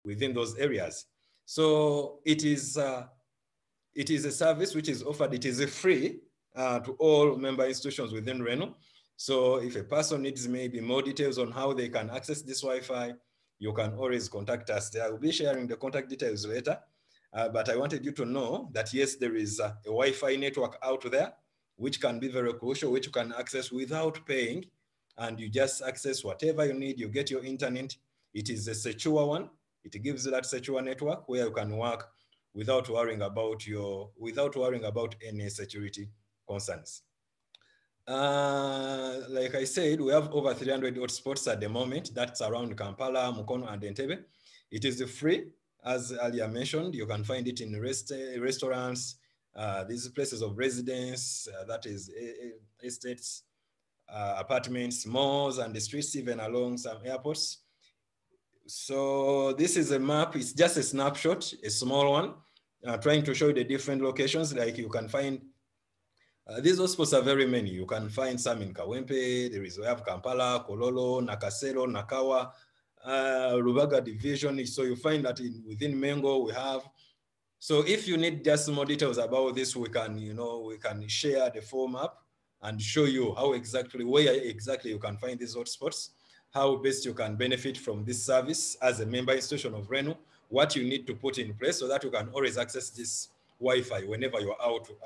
within those areas. So it is a service which is offered. It is free to all member institutions within RENU. So if a person needs maybe more details on how they can access this Wi-Fi, you can always contact us. I will be sharing the contact details later. But I wanted you to know that yes, there is a Wi-Fi network out there, which can be very crucial, which you can access without paying. And you just access whatever you need, you get your internet. It is a secure one. It gives you that secure network where you can work without worrying about any security concerns. Like I said, we have over 300 hotspots at the moment. That's around Kampala, Mukono, and Entebbe. It is free, as earlier mentioned. You can find it in restaurants, these places of residence, that is estates, apartments, malls, and the streets, even along some airports. So this is a map. It's just a snapshot, a small one, trying to show you the different locations. Like you can find, these hotspots are very many. You can find some in Kawempe. We have Kampala, Kololo, Nakasero, Nakawa, Rubaga division. So you find that within Mengo we have. So if you need just more details about this, we can share the full map and show you where exactly you can find these hotspots, how best you can benefit from this service as a member institution of RENU, what you need to put in place so that you can always access this Wi-Fi whenever you're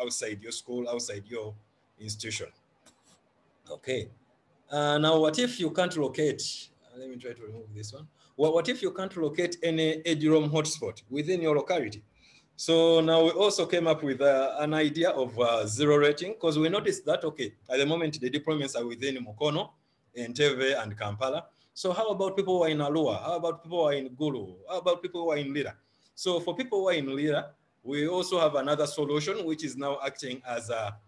outside your school, outside your institution. Okay. Now, what if you can't locate, let me try to remove this one. Well, what if you can't locate any EduRoam hotspot within your locality? So now we also came up with an idea of zero rating, because we noticed that, okay, at the moment, the deployments are within Mukono, Entebbe, and Kampala. So how about people who are in Arua? How about people who are in Gulu? How about people who are in Lira? So for people who are in Lira, we also have another solution, which is now acting as a,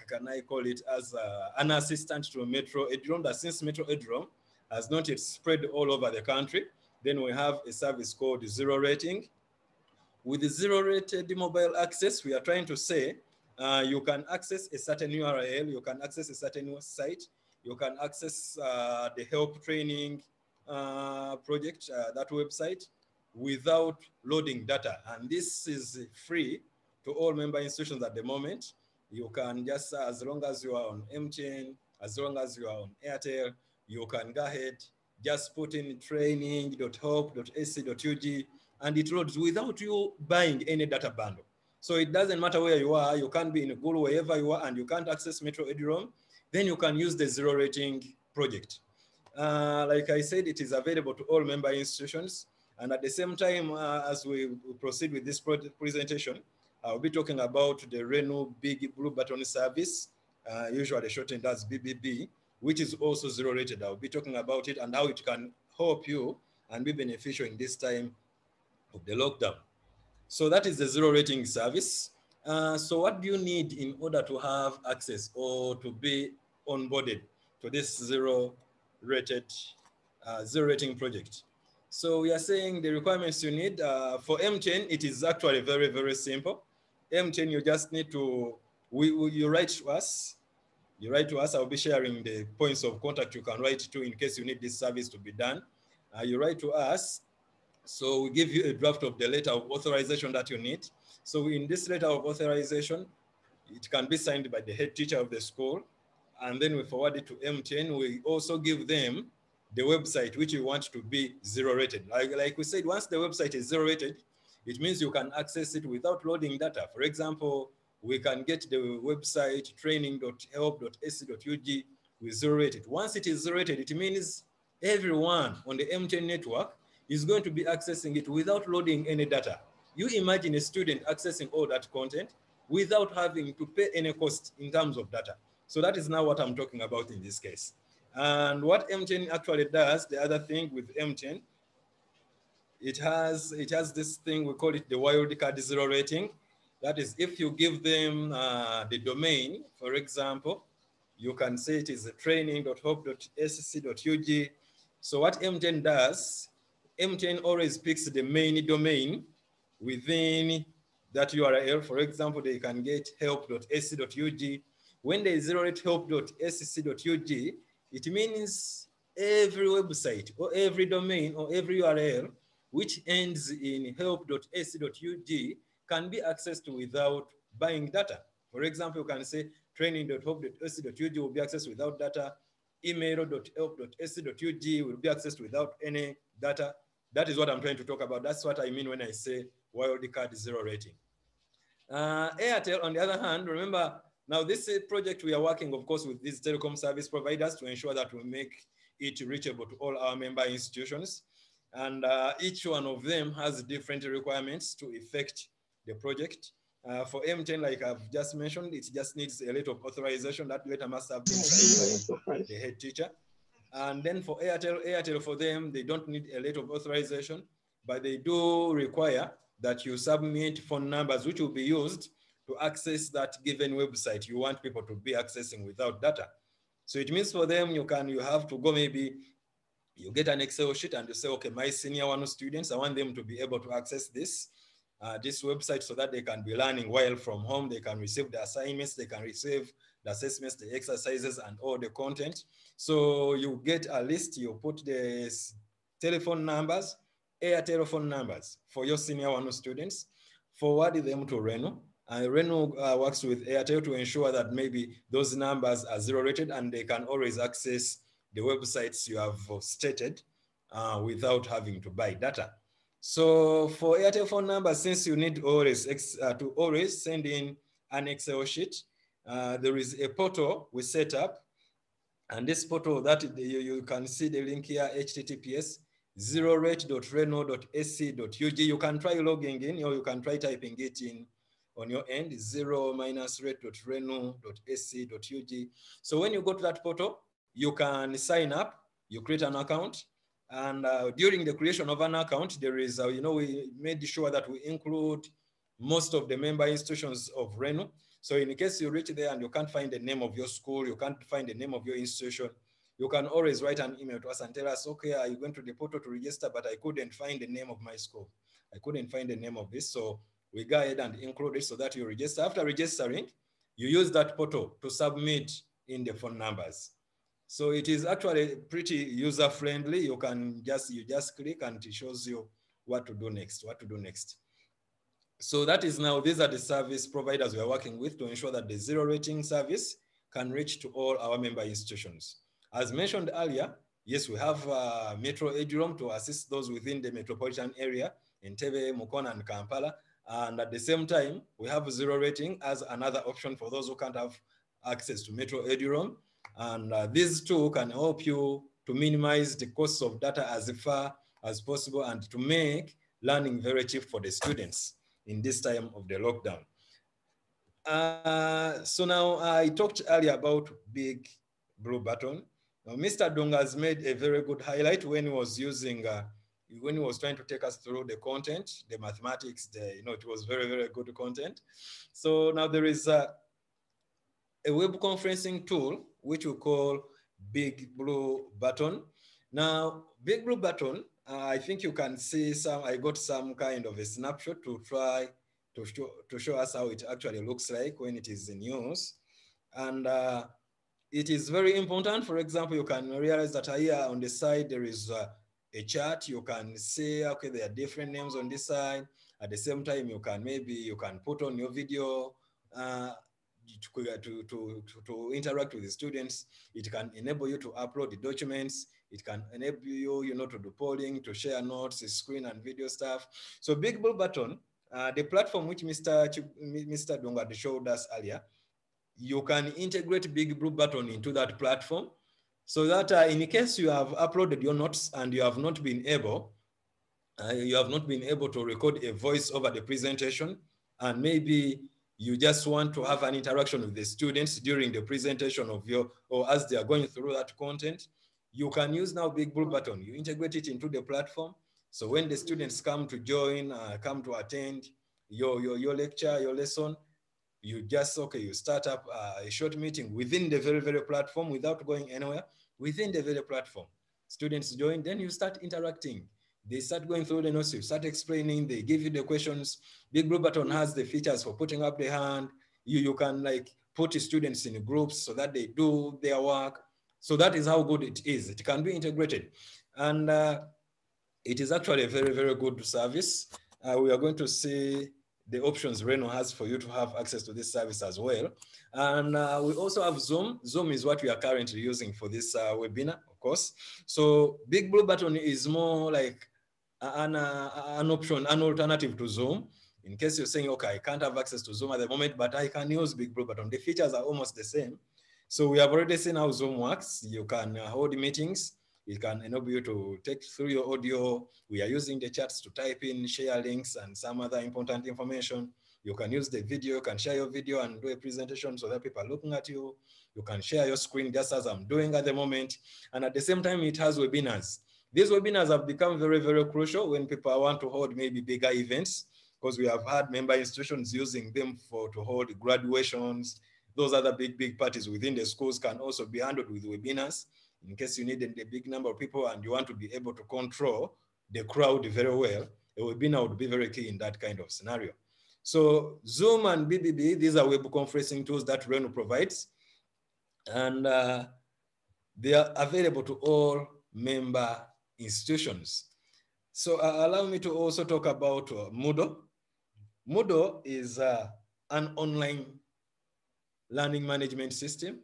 can I call it as an assistant to Metro EduRoam, that since Metro EduRoam has not yet spread all over the country, then we have a service called zero rating. With the zero rated mobile access, we are trying to say you can access a certain URL, you can access a certain site, you can access the help training project, that website, without loading data. And this is free to all member institutions at the moment. You can just, as long as you are on MTN, as long as you are on Airtel, you can go ahead, just put in training.help.ac.ug, and it loads without you buying any data bundle. So it doesn't matter where you are. You can be in Gulu, wherever you are, and you can't access Metro EduRoam, then you can use the zero rating project. Like I said, it is available to all member institutions. And at the same time, as we proceed with this presentation, I'll be talking about the RENU Big Blue Button service, usually shortened as BBB, which is also zero rated. I'll be talking about it and how it can help you and be beneficial in this time of the lockdown. So that is the zero rating service. So what do you need in order to have access or to be onboarded to this zero rating project? So we are saying the requirements you need for M10, it is actually very, very simple. M10, you just need to, you write to us. You write to us, I'll be sharing the points of contact you can write to in case you need this service to be done. You write to us, so we give you a draft of the letter of authorization that you need. So in this letter of authorization, it can be signed by the head teacher of the school, and then we forward it to M10. We also give them the website which we want to be zero rated. Like we said, once the website is zero rated, it means you can access it without loading data. For example, we can get the website training.help.ac.ug with zero rated. Once it is zero rated, it means everyone on the M10 network is going to be accessing it without loading any data. You imagine a student accessing all that content without having to pay any cost in terms of data. So that is now what I'm talking about in this case. And what M10 actually does, the other thing with M10, it has this thing, we call it the wildcard zero rating. That is, if you give them the domain, for example, you can say it is training.hope.sc.ug. So what M10 does, M10 always picks the main domain within that URL. For example, they can get help.sc.ug. When they zero rate help.sc.ug, it means every website or every domain or every URL which ends in help.ac.ug, can be accessed without buying data. For example, you can say training.help.ac.ug will be accessed without data. Email.help.ac.ug will be accessed without any data. That is what I'm trying to talk about. That's what I mean when I say wildcard zero rating. Airtel, on the other hand, remember, now this project we are working, of course, with these telecom service providers to ensure that we make it reachable to all our member institutions. And each one of them has different requirements to effect the project. For M10, like I've just mentioned, it just needs a letter of authorization. That letter must have been signed by the head teacher. And then for Airtel for them, they don't need a letter of authorization, but they do require that you submit phone numbers which will be used to access that given website you want people to be accessing without data. So it means for them, you have to go, maybe you get an Excel sheet and you say, okay, my senior one students, I want them to be able to access this website so that they can be learning while from home. They can receive the assignments, they can receive the assessments, the exercises, and all the content. So you get a list, you put the telephone numbers, telephone numbers for your senior one students, forward them to Reno. And Reno works with Airtel to ensure that maybe those numbers are zero rated and they can always access the websites you have stated without having to buy data. So for Airtel phone numbers, since you need always to always send in an Excel sheet, there is a portal we set up. And this portal that you can see the link here, https zerorate.reno.ac.ug. You can try logging in, or you can try typing it in on your end, zero-rate.reno.ac.ug. So when you go to that portal, you can sign up, you create an account. And during the creation of an account, there is, we made sure that we include most of the member institutions of Reno. So in case you reach there and you can't find the name of your school, you can't find the name of your institution, you can always write an email to us and tell us, okay, are you going to the portal to register, but I couldn't find the name of my school. I couldn't find the name of this. So we go ahead and include it so that you register. After registering, you use that portal to submit in the phone numbers. So it is actually pretty user-friendly. You just click and it shows you what to do next. So that is now, these are the service providers we are working with to ensure that the zero rating service can reach to all our member institutions. As mentioned earlier, yes, we have Metro Eduroam to assist those within the metropolitan area, Entebbe, Mukono, and Kampala. And at the same time, we have zero rating as another option for those who can't have access to Metro Eduroam. And these two can help you to minimize the costs of data as far as possible and to make learning very cheap for the students in this time of the lockdown. So now I talked earlier about Big Blue Button. Now, Mr. Dunga has made a very good highlight when he was using, when he was trying to take us through the content, the mathematics, it was very, very good content. So now there is a web conferencing tool, which we call Big Blue Button. Now, Big Blue Button, I think you can see I got some kind of a snapshot to try to show us how it actually looks like when it is in use. And it is very important. For example, you can realize that here on the side, there is a chart. You can say, okay, there are different names on this side. At the same time, you can put on your video to interact with the students. It can enable you to upload the documents. It can enable you, to do polling, to share notes, screen and video stuff. So Big Blue Button, the platform which Mr. Dunga showed us earlier, you can integrate Big Blue Button into that platform so that in case you have uploaded your notes and you have not been able to record a voice over the presentation, and maybe you just want to have an interaction with the students during the presentation or as they are going through that content, you can use now Big Blue Button. You integrate it into the platform. So when the students come to join, come to attend your lecture, your lesson, you just, you start up a short meeting within the very, very platform without going anywhere, within the very platform. Students join, then you start interacting. They start going through the notes, you start explaining, they give you the questions. Big Blue Button has the features for putting up the hand. You can put students in groups so that they do their work. So that is how good it is. It can be integrated. And It is actually a very, very good service. We are going to see the options Reno has for you to have access to this service as well. And we also have Zoom. Zoom is what we are currently using for this webinar, of course. So Big Blue Button is more like an option, an alternative to Zoom. In case you're saying, okay, I can't have access to Zoom at the moment, but I can use Big Blue Button. The features are almost the same. So we have already seen how Zoom works. You can hold meetings. It can enable you to take through your audio. We are using the chats to type in, share links, and some other important information. You can use the video, you can share your video and do a presentation so that people are looking at you. You can share your screen just as I'm doing at the moment. And at the same time, it has webinars. These webinars have become very, very crucial when people want to hold maybe bigger events, because we have had member institutions using them to hold graduations. Those other big parties within the schools can also be handled with webinars in case you need a big number of people and you want to be able to control the crowd very well. A webinar would be very key in that kind of scenario. So Zoom and BBB, these are web conferencing tools that Reno provides, and they are available to all member institutions. So allow me to also talk about Modo. Modo is an online learning management system.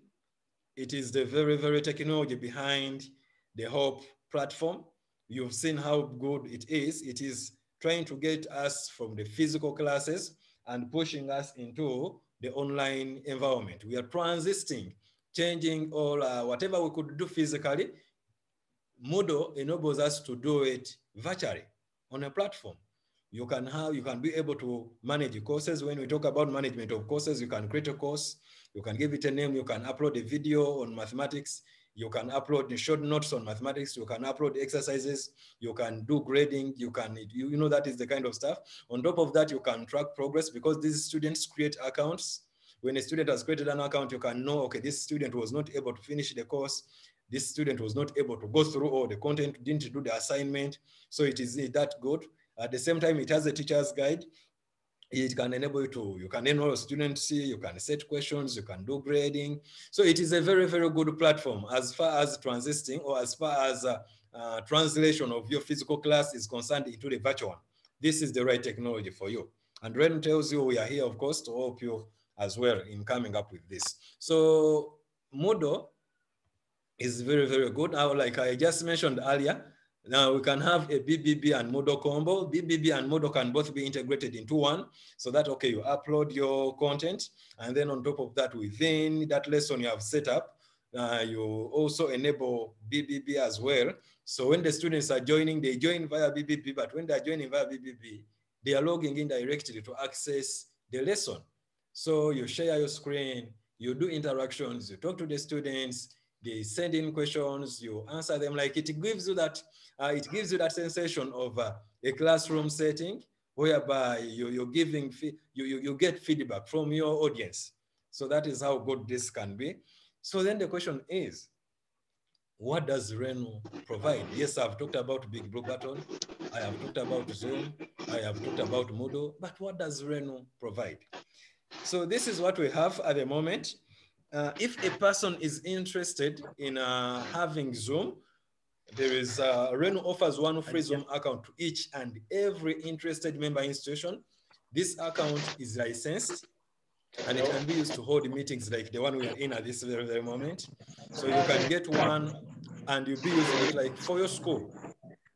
It is the very, very technology behind the whole platform. You've seen how good it is. It is trying to get us from the physical classes and pushing us into the online environment. We are transiting, changing all whatever we could do physically. Moodle enables us to do it virtually on a platform. You can be able to manage courses. When we talk about management of courses, you can create a course, you can give it a name, you can upload a video on mathematics, you can upload the short notes on mathematics, you can upload exercises, you can do grading, you know, that is the kind of stuff. On top of that, you can track progress because these students create accounts. When a student has created an account, you can know, okay, this student was not able to finish the course. This student was not able to go through all the content, didn't do the assignment. So it is that good. At the same time, it has a teacher's guide. It can enable you can enroll students, you can set questions, you can do grading. So it is a very, very good platform as far as transiting or as far as translation of your physical class is concerned into the virtual one. This is the right technology for you. And Ren tells you we are here, of course, to help you as well in coming up with this. So Moodle is very, very good. Now, like I just mentioned earlier, now we can have a BBB and Moodle combo. BBB and Moodle can both be integrated into one, so that, okay, you upload your content, and then on top of that, within that lesson you have set up, you also enable BBB as well. So when the students are joining, they join via BBB, but when they're joining via BBB, they are logging in directly to access the lesson. So you share your screen, you do interactions, you talk to the students, they send in questions, you answer them. Like it gives you that sensation of a classroom setting whereby you get feedback from your audience. So that is how good this can be. So then the question is, what does Reno provide? Yes, I've talked about Big Blue Button, I have talked about Zoom, I have talked about Moodle, but what does Reno provide? So this is what we have at the moment. If a person is interested in having Zoom, there is Reno offers one free Zoom account to each and every interested member institution. This account is licensed and it can be used to hold meetings like the one we are in at this very, very moment. So you can get one and you'll be using it like for your school.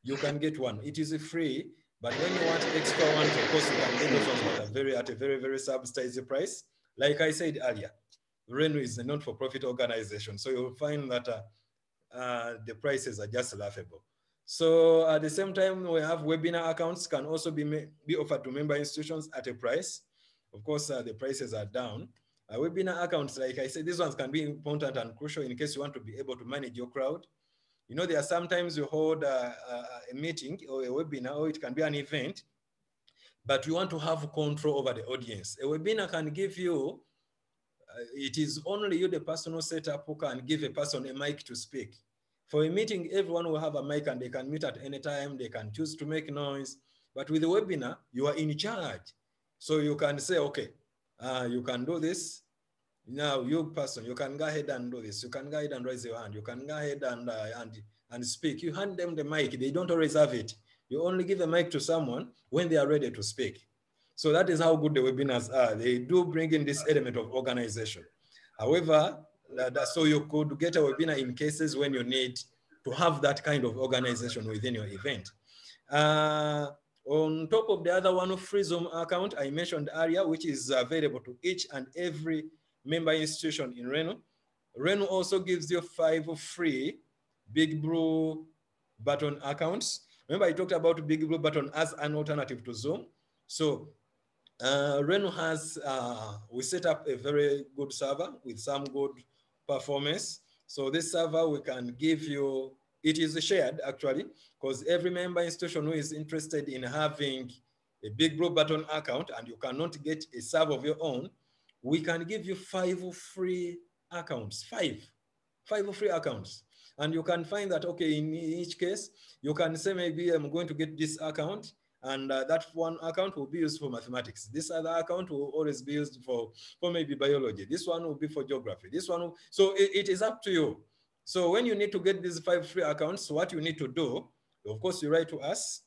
You can get one. It is free, but when you want extra ones, of course, you can get those ones at a very, very subsidized price. Like I said earlier, Reno is a not-for-profit organization, so you'll find that the prices are just laughable. So at the same time, we have webinar accounts can also be offered to member institutions at a price. Of course, the prices are down. Webinar accounts, like I said, these ones can be important and crucial in case you want to be able to manage your crowd. You know, there are sometimes you hold a meeting or a webinar, or it can be an event, but you want to have control over the audience. A webinar can give you, it is only you, the personal setup, who can give a person a mic to speak. For a meeting, everyone will have a mic and they can meet at any time. They can choose to make noise. But with the webinar, you are in charge. So you can say, okay, you can do this. Now, you person, you can go ahead and do this. You can go ahead and raise your hand. You can go ahead and speak. You hand them the mic. They don't always have it. You only give a mic to someone when they are ready to speak. So that is how good the webinars are. They do bring in this element of organization. However, so you could get a webinar in cases when you need to have that kind of organization within your event. On top of the other one, free Zoom account I mentioned earlier, which is available to each and every member institution in Reno. Reno also gives you 5 free Big Blue Button accounts. Remember I talked about Big Blue Button as an alternative to Zoom. So Reno has, we set up a very good server with some good performance. So this server we can give you, it is shared actually, because every member institution who is interested in having a Big Blue Button account and you cannot get a server of your own, we can give you 5 free accounts, 5 free accounts. And you can find that, okay, in each case, you can say maybe I'm going to get this account, and that one account will be used for mathematics. This other account will always be used for maybe biology. This one will be for geography. This one will, so it is up to you. So when you need to get these 5 free accounts, what you need to do, of course, you write to us,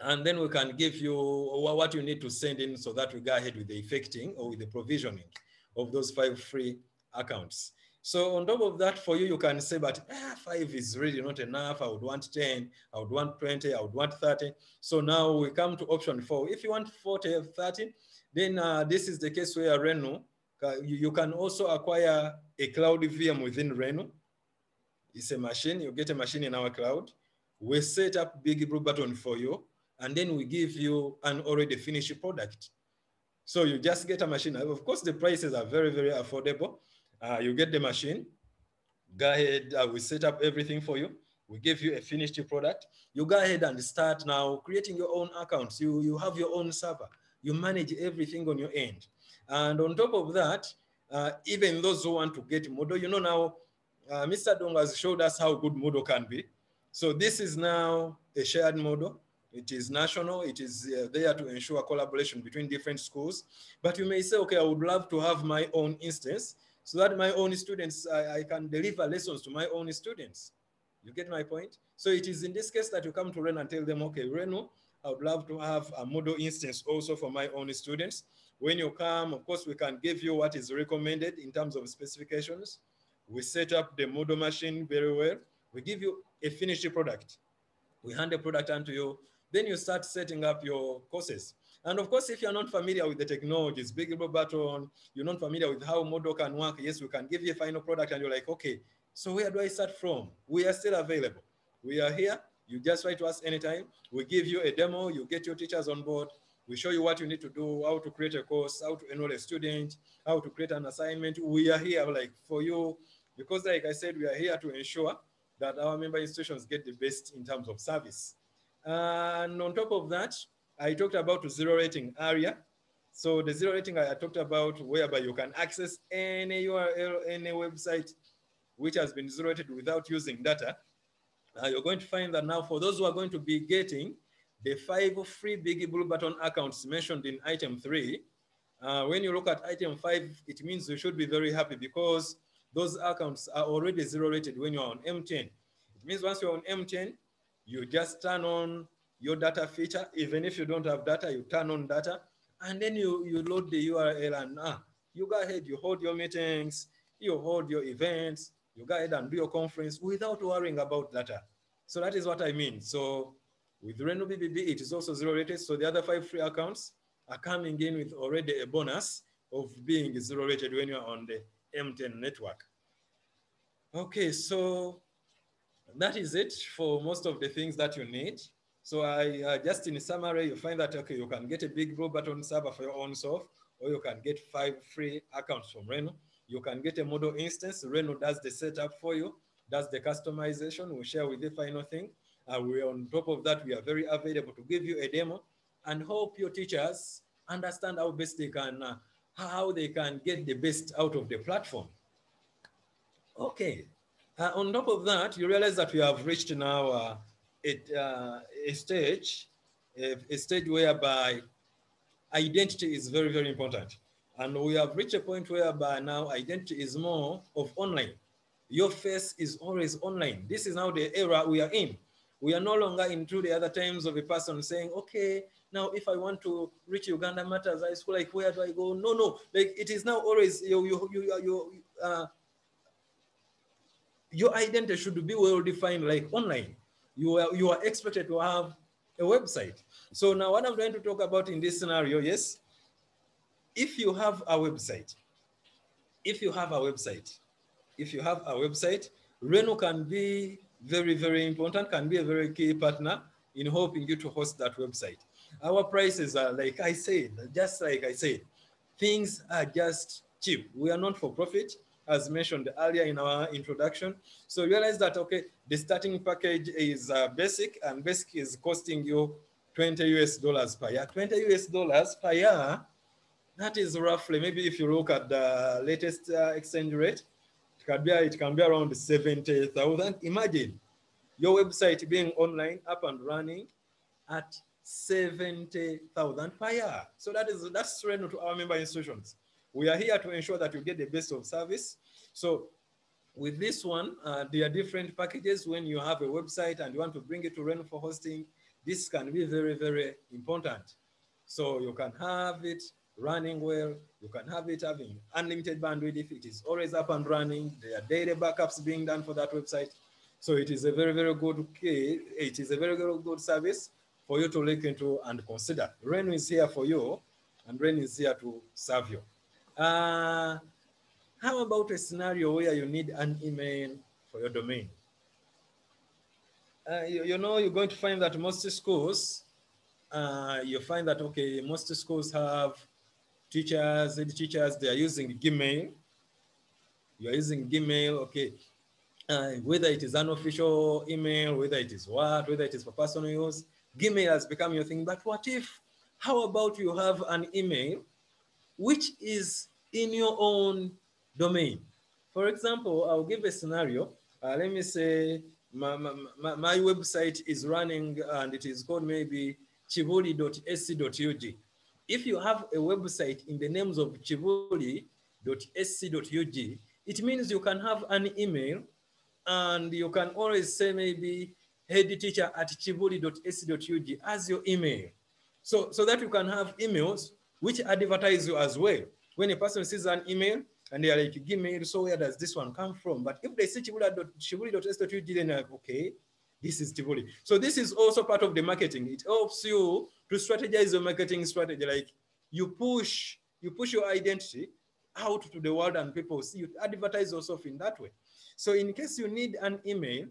and then we can give you what you need to send in so that we go ahead with the effecting or with the provisioning of those 5 free accounts. So on top of that, for you, you can say, but 5 is really not enough. I would want 10, I would want 20, I would want 30. So now we come to option 4. If you want 40 or 30, then this is the case where Reno, you can also acquire a cloud VM within Reno. It's a machine, you get a machine in our cloud. We set up Big Blue Button for you, and then we give you an already finished product. So you just get a machine. Of course, the prices are very, very affordable. You get the machine, go ahead, we set up everything for you. We give you a finished product. You go ahead and start now creating your own accounts. You have your own server. You manage everything on your end. And on top of that, even those who want to get modo, you know now, Mr. Dong has showed us how good modo can be. So this is now a shared modo. It is national. It is there to ensure collaboration between different schools. But you may say, okay, I would love to have my own instance so that my own students, I can deliver lessons to my own students. You get my point? So it is in this case that you come to Reno and tell them, okay, Reno, I would love to have a model instance also for my own students. When you come, of course, we can give you what is recommended in terms of specifications. We set up the model machine very well. We give you a finished product. We hand the product onto you. Then you start setting up your courses. And of course, if you're not familiar with the technologies, Big Blue Button, you're not familiar with how model can work, yes, we can give you a final product and you're like, okay, so where do I start from? We are still available. We are here. You just write to us anytime. We give you a demo. You get your teachers on board. We show you what you need to do, how to create a course, how to enroll a student, how to create an assignment. We are here like for you, because like I said, we are here to ensure that our member institutions get the best in terms of service. And on top of that, I talked about zero rating area. So the zero rating I talked about whereby you can access any URL, any website which has been zero rated without using data. You're going to find that now for those who are going to be getting the 5 free Big Blue Button accounts mentioned in item 3, when you look at item 5, it means you should be very happy because those accounts are already zero rated when you're on M10. It means once you're on M10, you just turn on your data feature. Even if you don't have data, you turn on data, and then you load the URL and you go ahead, you hold your meetings, you hold your events, you go ahead and do your conference without worrying about data. So that is what I mean. So with Reno BBB, it is also zero rated. So the other 5 free accounts are coming in with already a bonus of being zero rated when you're on the M10 network. Okay, so that is it for most of the things that you need. So just in summary, you find that, okay, you can get a Big Blue Button server for your own self, or you can get 5 free accounts from Reno. You can get a model instance. Reno does the setup for you, does the customization. We share with the final thing. We on top of that, we are very available to give you a demo and hope your teachers understand how best they can, how they can get the best out of the platform. Okay. On top of that, you realize that we have reached now a stage whereby identity is very, very important. And we have reached a point whereby now identity is more of online. Your face is always online. This is now the era we are in. We are no longer into the other times of a person saying, okay, now if I want to reach Uganda Matters High School, like where do I go? No, no, like it is now always your identity should be well defined, like online. You are expected to have a website. So now what I'm going to talk about in this scenario, yes, if you have a website, if you have a website, Reno can be very, very important, can be a very key partner in helping you to host that website. Our prices are, like I said, just like I said, things are just cheap. We are not for profit, as mentioned earlier in our introduction. So realize that, okay, the starting package is basic, and basic is costing you 20 US dollars per year. 20 US dollars per year, that is roughly, maybe if you look at the latest exchange rate, it can be around 70,000. Imagine your website being online, up and running at 70,000 per year. So that's Reno to our member institutions. We are here to ensure that you get the best of service. So with this one, there are different packages. When you have a website and you want to bring it to Reno for hosting, this can be very, very important. So you can have it running well. You can have it having unlimited bandwidth if it is always up and running. There are daily backups being done for that website. So it is a very, very good key. It is a very, very good service for you to look into and consider. Reno is here for you, and Reno is here to serve you. How about a scenario where you need an email for your domain? You know, you're going to find that most schools, you find that, okay, most schools have teachers, head teachers, they are using Gmail. You are using Gmail, okay. Whether it is an official email, whether it is whether it is for personal use, Gmail has become your thing. But what if, how about you have an email which is in your own domain? For example, I'll give a scenario. Let me say my website is running and it is called maybe chivuli.sc.ug. If you have a website in the names of chivuli.sc.ug, it means you can have an email and you can always say maybe headteacher@chivuli.sc.ug as your email. So that you can have emails which advertise you as well. When a person sees an email and they are like, Gmail, so where does this one come from? But if they see chivuli.sc.ug, then they're like, okay, this is Chivuli. So this is also part of the marketing. It helps you to strategize your marketing strategy. Like you push your identity out to the world and people see you, advertise yourself in that way. So in case you need an email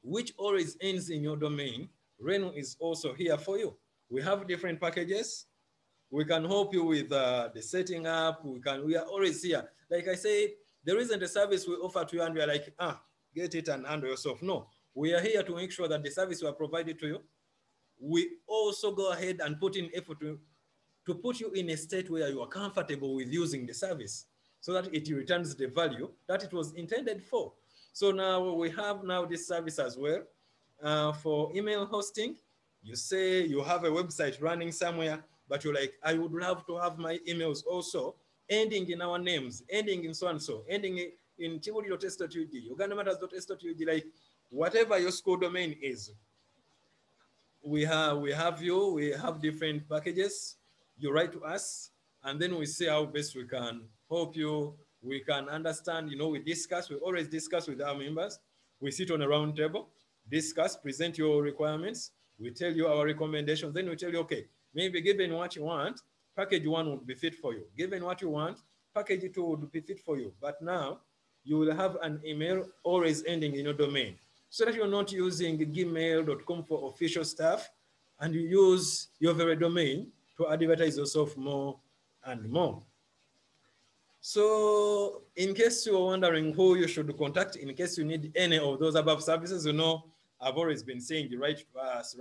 which always ends in your domain, Reno is also here for you. We have different packages. We can help you with the setting up. We are always here. Like I say, there isn't a service we offer to you and we are like, get it and handle yourself. No, we are here to make sure that the service we are provided to you, we also go ahead and put in effort to put you in a state where you are comfortable with using the service so that it returns the value that it was intended for. So now we have this service as well for email hosting. You say you have a website running somewhere, but you're like, I would love to have my emails also ending in our names, ending in so and so, ending in chivuli.s.ug, ugandamatters.s.ug, like whatever your school domain is. We have different packages. You write to us, and then we see how best we can help you. We can understand, we always discuss with our members. We sit on a round table, discuss, present your requirements. We tell you our recommendations. Then we tell you, okay, maybe given what you want, package 1 would be fit for you. Given what you want, package 2 would be fit for you. But now you will have an email always ending in your domain, so that you're not using gmail.com for official stuff and you use your very domain to advertise yourself more and more. So in case you're wondering who you should contact, in case you need any of those above services, I've always been saying, write to us,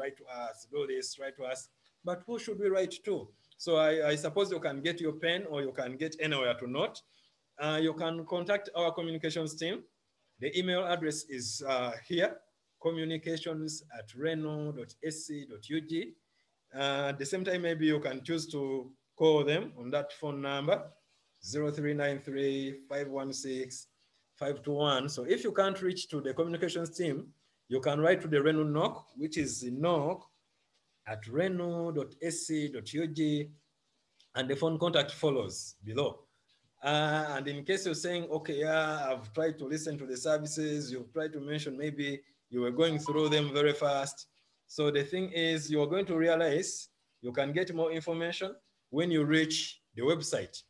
do this, write to us, but who should we write to? So I suppose you can get your pen or you can get anywhere to note. You can contact our communications team. The email address is here, communications@reno.sc.ug. At the same time, maybe you can choose to call them on that phone number, 0393-516-521. So if you can't reach to the communications team, you can write to the Renu NOC, which is knock@renu.sc.ug, and the phone contact follows below. And in case you're saying, okay, yeah, I've tried to listen to the services, you've tried to mention maybe you were going through them very fast. So the thing is, you're going to realize you can get more information when you reach the website.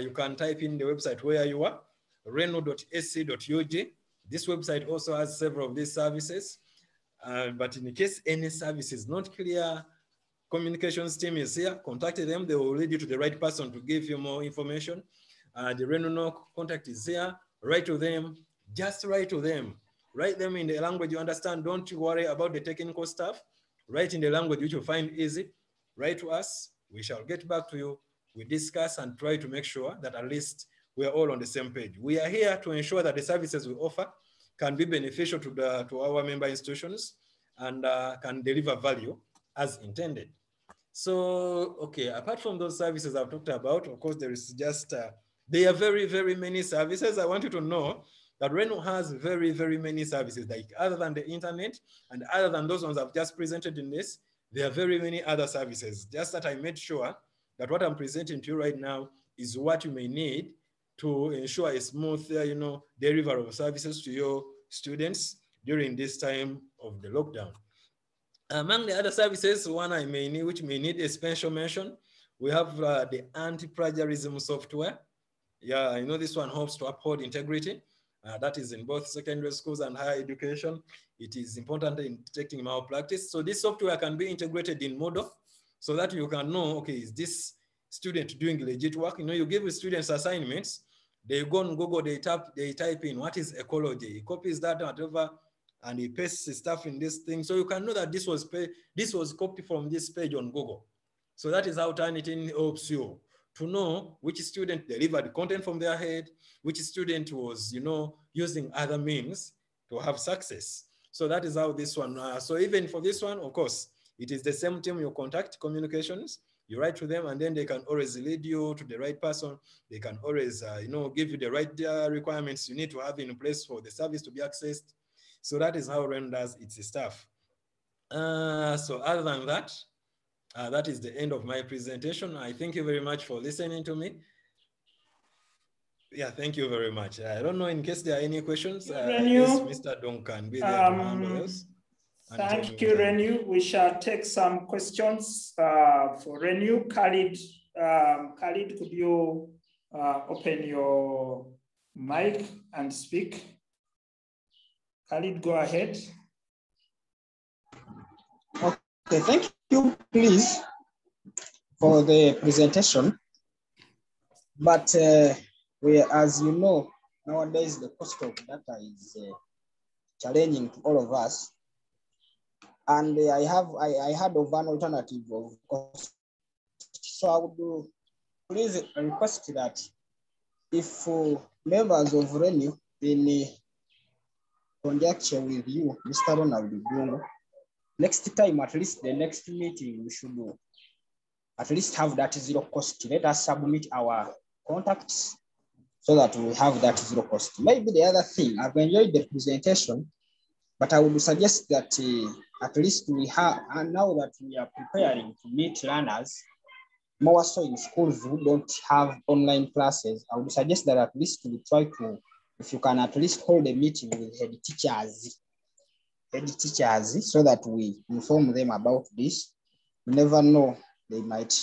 You can type in the website where you are, renu.sc.ug. This website also has several of these services. But in case any service is not clear, communications team is here, contact them. They will lead you to the right person to give you more information. The Renu NOC contact is here. Write to them, just write to them. Write them in the language you understand. Don't worry about the technical stuff. Write in the language which you find easy. Write to us, we shall get back to you. We discuss and try to make sure that at least we're all on the same page. We are here to ensure that the services we offer can be beneficial to our member institutions and can deliver value as intended. So, okay, apart from those services I've talked about, of course, there is just, there are very, very many services. I want you to know that Renu has very, very many services, like other than the internet and other than those ones I've just presented in this, there are very many other services. Just that I made sure that what I'm presenting to you right now is what you may need to ensure a smooth, delivery of services to your students during this time of the lockdown. Among the other services, one I may need, which may need a special mention, we have the anti-plagiarism software. Yeah, I know this one helps to uphold integrity. That is in both secondary schools and higher education. It is important in detecting malpractice. So this software can be integrated in modo so that you can know, okay, is this student doing legit work? You give students assignments, they go on Google, they type in what is ecology, he copies that, whatever, and he pastes stuff in this thing. So you can know that this was copied from this page on Google. So that is how Turnitin helps you to know which student delivered content from their head, which student was, using other means to have success. So that is how this one, so even for this one, of course, it is the same team you contact, communications, you write to them, and then they can always lead you to the right person. They can always, give you the right requirements you need to have in place for the service to be accessed. So that is how Renu does its stuff. So other than that, that is the end of my presentation. I thank you very much for listening to me. Yeah, thank you very much. I don't know, in case there are any questions, I guess Mr. Dong can be there to handle those. Thank you, Renu. We shall take some questions for Renu. Khalid, could you open your mic and speak? Khalid, go ahead. Okay, thank you, please, for the presentation. But as you know, nowadays the cost of data is challenging to all of us. And I heard of an alternative of cost. So I would please request that if members of Renu in conjunction with you, Mr. Ronald Dungo, next time, at least the next meeting, we should at least have that zero cost. Let us submit our contacts so that we have that zero cost. Maybe the other thing, I've enjoyed the presentation, but I would suggest that at least we have, and now that we are preparing to meet learners, more so in schools who don't have online classes, I would suggest that at least we try to, if you can at least hold a meeting with head teachers, so that we inform them about this. You never know, they might,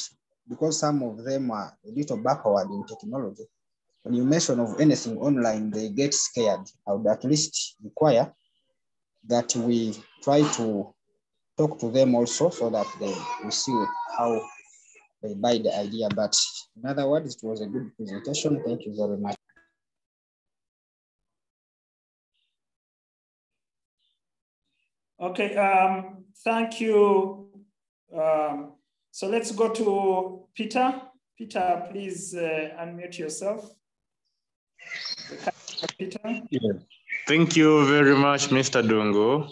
because some of them are a little backward in technology. When you mention of anything online, they get scared. I would at least require that we try to talk to them also so that we see how they buy the idea. But in other words, it was a good presentation. Thank you very much. Okay, thank you. So let's go to Peter. Peter, please unmute yourself. Peter. Yeah. Thank you very much, Mr. Dungo,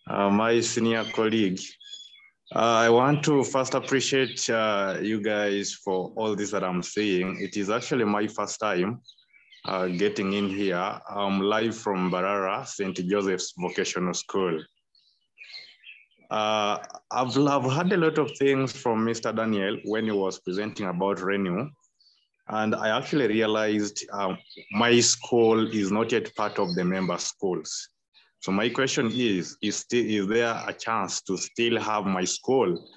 my senior colleague. I want to first appreciate you guys for all this that I'm saying. It is actually my first time getting in here. I'm live from Barara, St. Joseph's Vocational School. I've heard a lot of things from Mr. Daniel when he was presenting about Renew. And I actually realized my school is not yet part of the member schools. So my question is there a chance to still have my school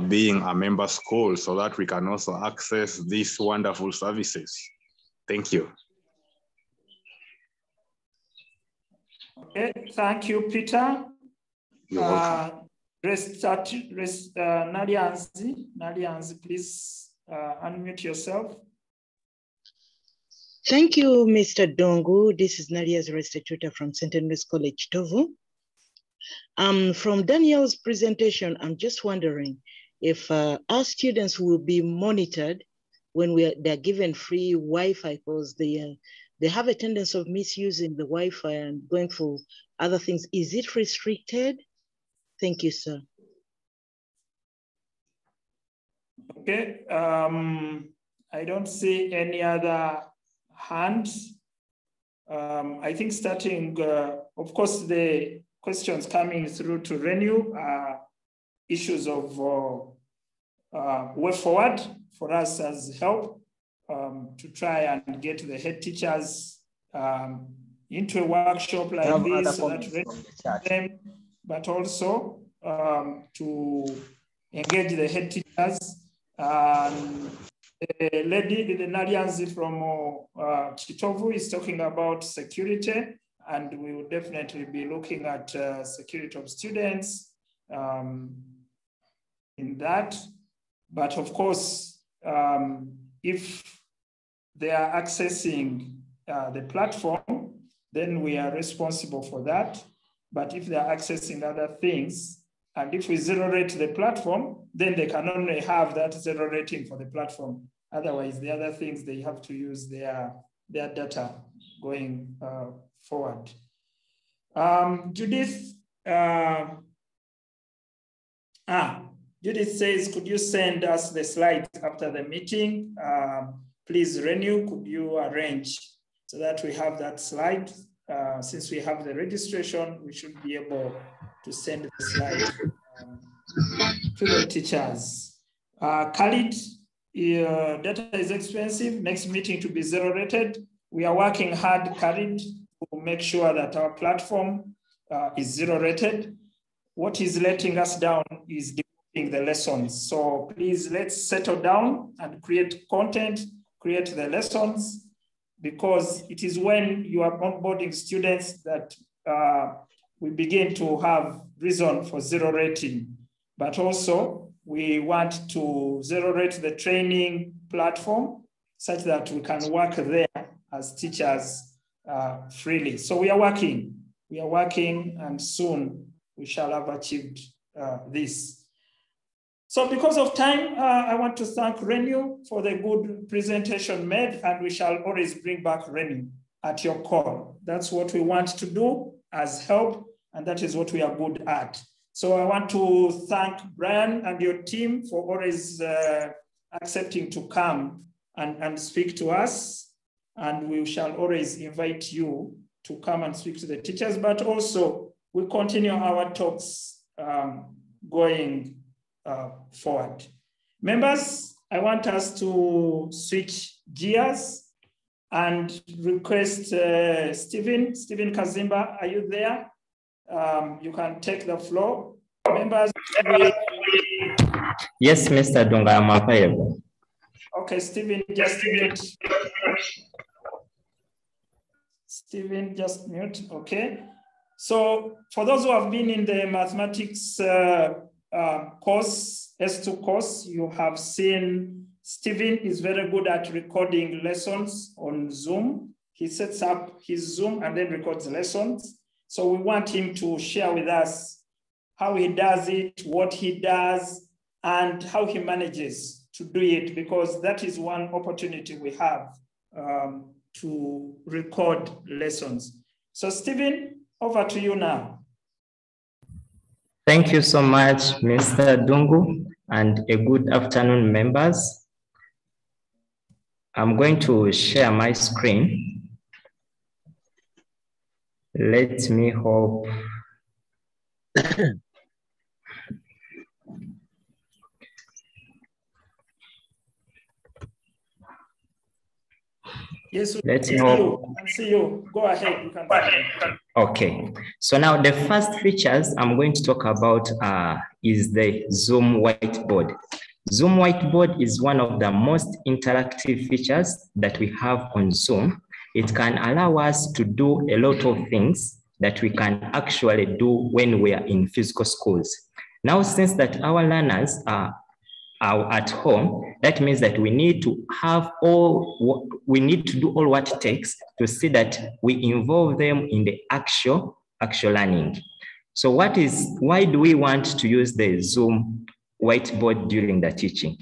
being a member school so that we can also access these wonderful services? Thank you. Okay, thank you, Peter. You're welcome. Nalianzi, please unmute yourself. Thank you, Mr. Dongu. This is Nalia's restitutor from St. Andrew's College, Tovu. From Daniel's presentation, I'm just wondering if our students will be monitored when they're given free Wi-Fi, because they have a tendency of misusing the Wi-Fi and going for other things. Is it restricted? Thank you, sir. Okay, I don't see any other hands. I think starting, of course, the questions coming through to Renew are issues of way forward for us as help to try and get the head teachers into a workshop like this so that them, but also to engage the head teachers. The lady, the Nalianzi from Chitovu is talking about security, and we will definitely be looking at security of students in that. But of course, if they are accessing the platform, then we are responsible for that. But if they are accessing other things, and if we zero rate the platform, then they can only have that zero rating for the platform. Otherwise, the other things, they have to use their data going forward. Judith, Judith says, could you send us the slides after the meeting? Please, Renew, could you arrange so that we have that slide? Since we have the registration, we should be able to send the slide to the teachers. Khalid, data is expensive. Next meeting to be zero rated. We are working hard, Khalid, to make sure that our platform is zero rated. What is letting us down is developing the lessons. So please, let's settle down and create content, create the lessons, because it is when you are onboarding students that we begin to have reason for zero rating. But also, we want to zero rate the training platform such that we can work there as teachers freely. So we are working, and soon we shall have achieved this. So because of time, I want to thank Renew for the good presentation made, and we shall always bring back Renew at your call. That's what we want to do as help, and that is what we are good at. So I want to thank Brian and your team for always accepting to come and speak to us. And we shall always invite you to come and speak to the teachers, but also we continue our talks going forward. Members, I want us to switch gears and request Stephen Kazimba, are you there? You can take the floor. Members, yes, Mr. Dunga, I'm available. Okay, Stephen, just mute. Stephen, just mute, okay. So for those who have been in the mathematics course, S2 course, you have seen Stephen is very good at recording lessons on Zoom. He sets up his Zoom and then records lessons. So we want him to share with us how he does it, what he does, and how he manages to do it, because that is one opportunity we have to record lessons. So Stephen, over to you now. Thank you so much, Mr. Dungu, and a good afternoon, members. I'm going to share my screen. Let me hope. Yes, Let's hope. I see you. Go ahead. You can start. Okay, so now the first features I'm going to talk about is the Zoom Whiteboard. Zoom Whiteboard is one of the most interactive features that we have on Zoom. It can allow us to do a lot of things that we can actually do when we are in physical schools. Now, since that our learners are at home, that means that we need to do all what it takes to see that we involve them in the actual learning. So why do we want to use the Zoom Whiteboard during the teaching?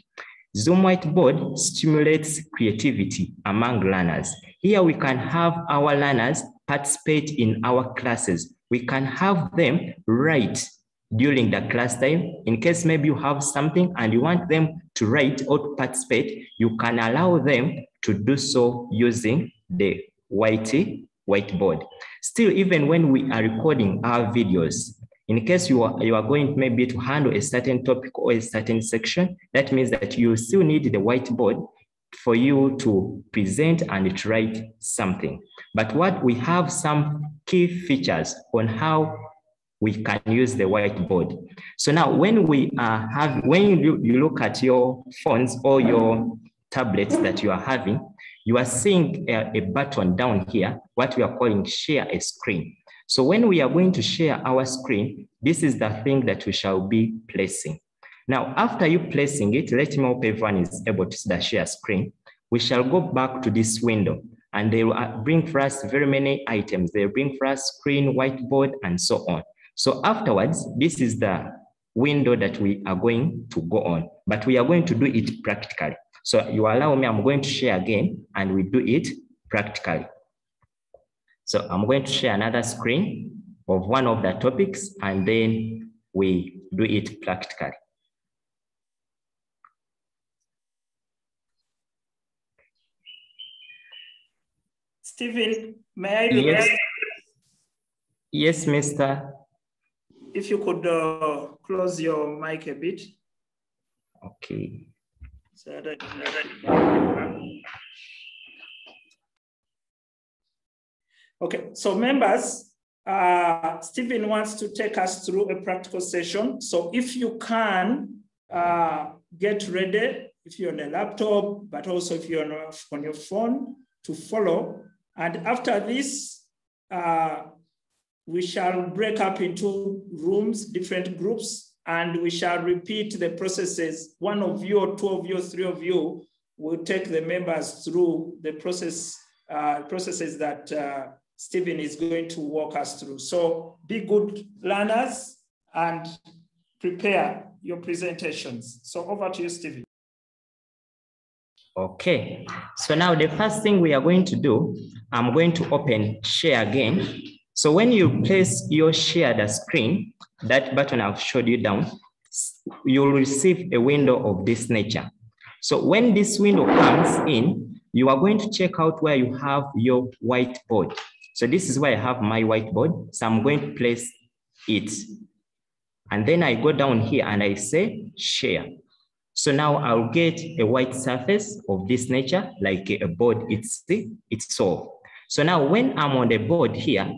Zoom Whiteboard stimulates creativity among learners. Here we can have our learners participate in our classes. We can have them write during the class time. In case maybe you have something and you want them to write or to participate, you can allow them to do so using the whiteboard. Still, even when we are recording our videos, in case you are going maybe to handle a certain topic or a certain section, that means that you still need the whiteboard for you to present and to write something. But what we have some key features on how we can use the whiteboard. So now when you look at your phones or your tablets that you are having, you are seeing a button down here, what we are calling share a screen. So when we are going to share our screen, this is the thing that we shall be placing. Now, after you placing it, let me hope everyone is able to see the share screen. We shall go back to this window and they will bring for us very many items. They bring for us screen, whiteboard, and so on. So afterwards, this is the window that we are going to go on, but we are going to do it practically. So you allow me, I'm going to share again and we do it practically. So I'm going to share another screen of one of the topics and then we do it practically. Stephen, may I request? Yes, Mr. If you could close your mic a bit. Okay. Okay, so members, Stephen wants to take us through a practical session. So if you can get ready, if you're on a laptop, but also if you're on your phone to follow. And after this, we shall break up into rooms, different groups, and we shall repeat the processes. One of you or two of you or three of you will take the members through the processes that Stephen is going to walk us through. So be good learners and prepare your presentations. So over to you, Stephen. Okay, so now the first thing we are going to do, I'm going to open share again. So when you place your share the screen, that button I've showed you down, you'll receive a window of this nature. So when this window comes in, you are going to check out where you have your whiteboard. So this is where I have my whiteboard. So I'm going to place it. And then I go down here and I say share. So now I'll get a white surface of this nature, like a board itself. So now when I'm on the board here,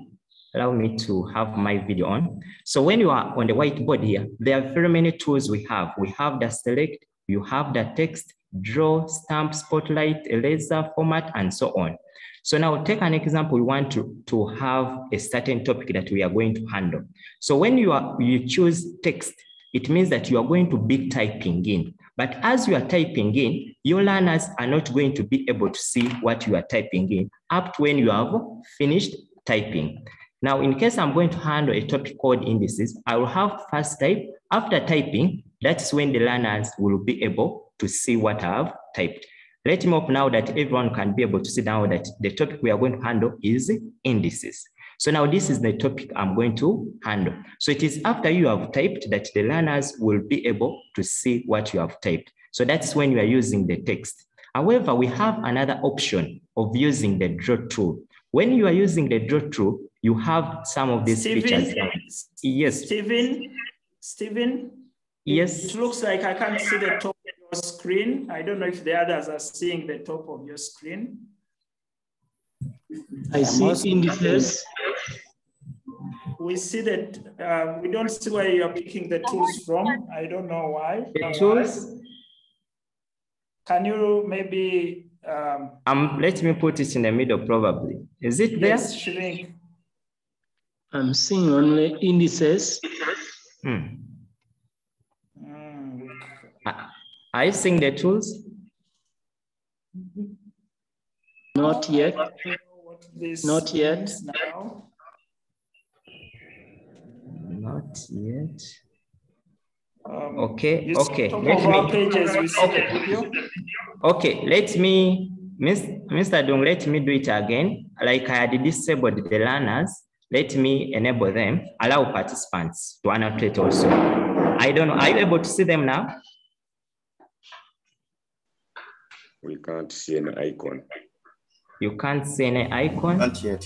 allow me to have my video on. So when you are on the whiteboard here, there are very many tools we have. We have the select, you have the text, draw, stamp, spotlight, eraser, format, and so on. So now take an example, we want to have a certain topic that we are going to handle. So when you choose text, it means that you are going to be typing in. But as you are typing in, your learners are not going to be able to see what you are typing in up to when you have finished typing. Now, in case I'm going to handle a topic called indices, I will have first type. After typing, that's when the learners will be able to see what I have typed. Let me hope now that everyone can be able to see now that the topic we are going to handle is indices. So now this is the topic I'm going to handle. So it is after you have typed that the learners will be able to see what you have typed. So that's when you are using the text. However, we have another option of using the draw tool. When you are using the draw tool, you have some of these features. Yes. Stephen? Yes. It looks like I can't see the top of your screen. I don't know if the others are seeing the top of your screen. I see indices. We see that we don't see where you're picking the tools from. I don't know why. The tools? Can you maybe... let me put it in the middle probably. Is it there? Yes, shrink. I'm seeing only indices. Are you seeing the tools? Not yet. Not yet. Now. Not yet. Okay. Okay. Okay. Let me, Mr. Dung, let me do it again. Like I had disabled the learners. Let me enable them. Allow participants to annotate also. I don't know. Are you able to see them now? We can't see an icon. You can't see any icon? Not yet.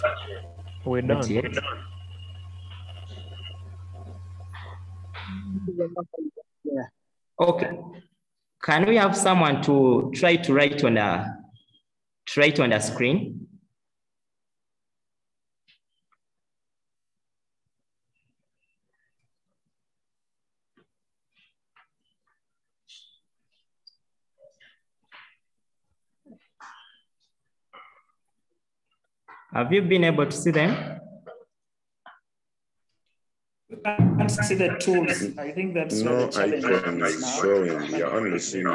We're done. Not yet. Yeah. Okay. Can we have someone to try to write on the screen? Have you been able to see them? I can't see the tools. I think that's no the challenge icon is showing. We are only seeing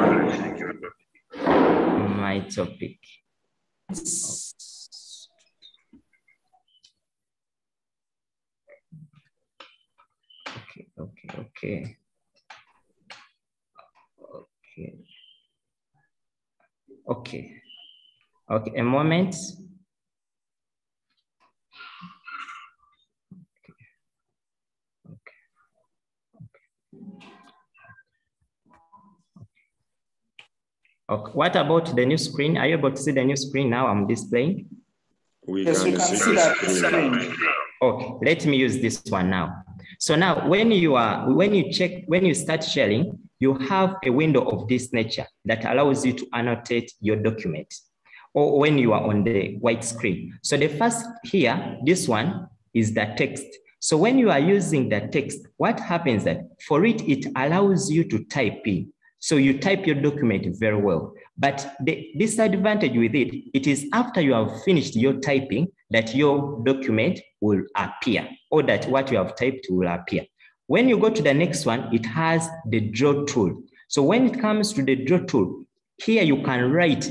my topic. Okay. Okay, a moment. Okay. What about the new screen? Are you able to see the new screen now I'm displaying? Yes, we can see that screen. Okay, let me use this one now. So now when you start sharing, you have a window of this nature that allows you to annotate your document, or when you are on the white screen. So the first here, this one is the text. So when you are using the text, what happens that for it allows you to type in. So you type your document very well. But the disadvantage with it is after you have finished your typing that your document will appear, or that what you have typed will appear. When you go to the next one, it has the draw tool. So when it comes to the draw tool, here you can write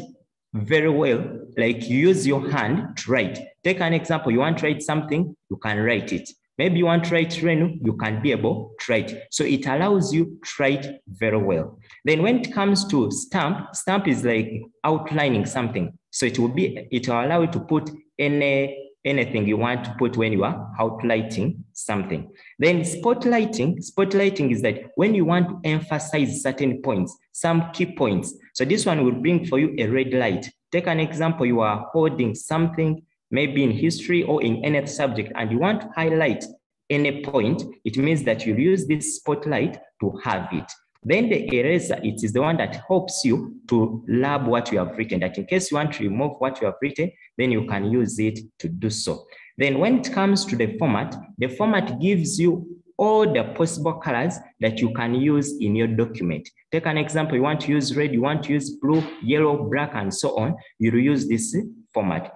very well, like you use your hand to write. Take an example, you want to write something, you can write it. Maybe you want to write Renu, you can be able to write. So it allows you to write very well. Then when it comes to stamp is like outlining something. So it will allow you to put anything you want to put when you are outlining something. Then spotlighting is that when you want to emphasize certain points, some key points. So this one will bring for you a red light. Take an example, you are holding something, maybe in history or in any subject, and you want to highlight any point, it means that you use this spotlight to have it. Then the eraser, it is the one that helps you to lab what you have written, that in case you want to remove what you have written, then you can use it to do so. Then when it comes to the format gives you all the possible colors that you can use in your document. Take an example, you want to use red, you want to use blue, yellow, black, and so on, you will use this format.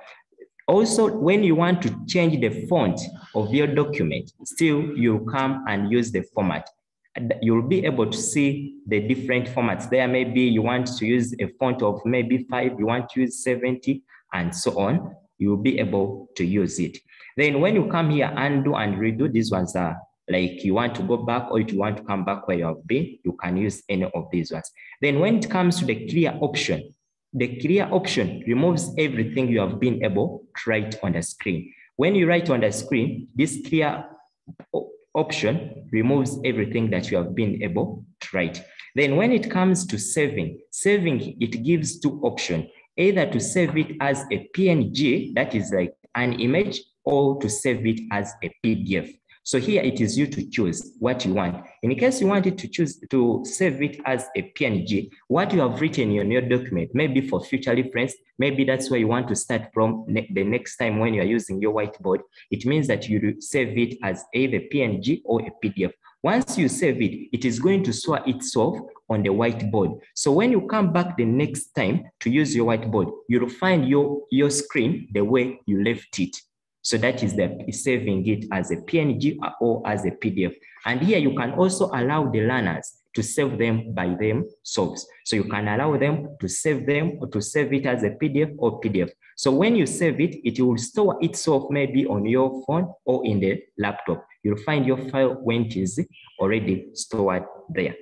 Also, when you want to change the font of your document, still you come and use the format. You'll be able to see the different formats there. Maybe you want to use a font of maybe 5, you want to use 70, and so on. You'll be able to use it. Then when you come here, undo and redo, these ones are like you want to go back, or if you want to come back where you have been, you can use any of these ones. Then when it comes to the clear option, the clear option removes everything you have been able to write on the screen. When you write on the screen, this clear option removes everything that you have been able to write. Then when it comes to saving, it gives two options, either to save it as a PNG, that is like an image, or to save it as a PDF. So here it is you to choose what you want. In case you wanted to choose to save it as a PNG, what you have written in your document, maybe for future reference, maybe that's where you want to start from the next time when you're using your whiteboard. It means that you save it as either PNG or a PDF. Once you save it, it is going to store itself on the whiteboard. So when you come back the next time to use your whiteboard, you'll find your screen the way you left it. So that is saving it as a PNG or as a PDF. And here you can also allow the learners to save them by themselves. So you can allow them to save it as a PDF or PDF. So when you save it, it will store itself maybe on your phone or in the laptop. You'll find your file when it is already stored there.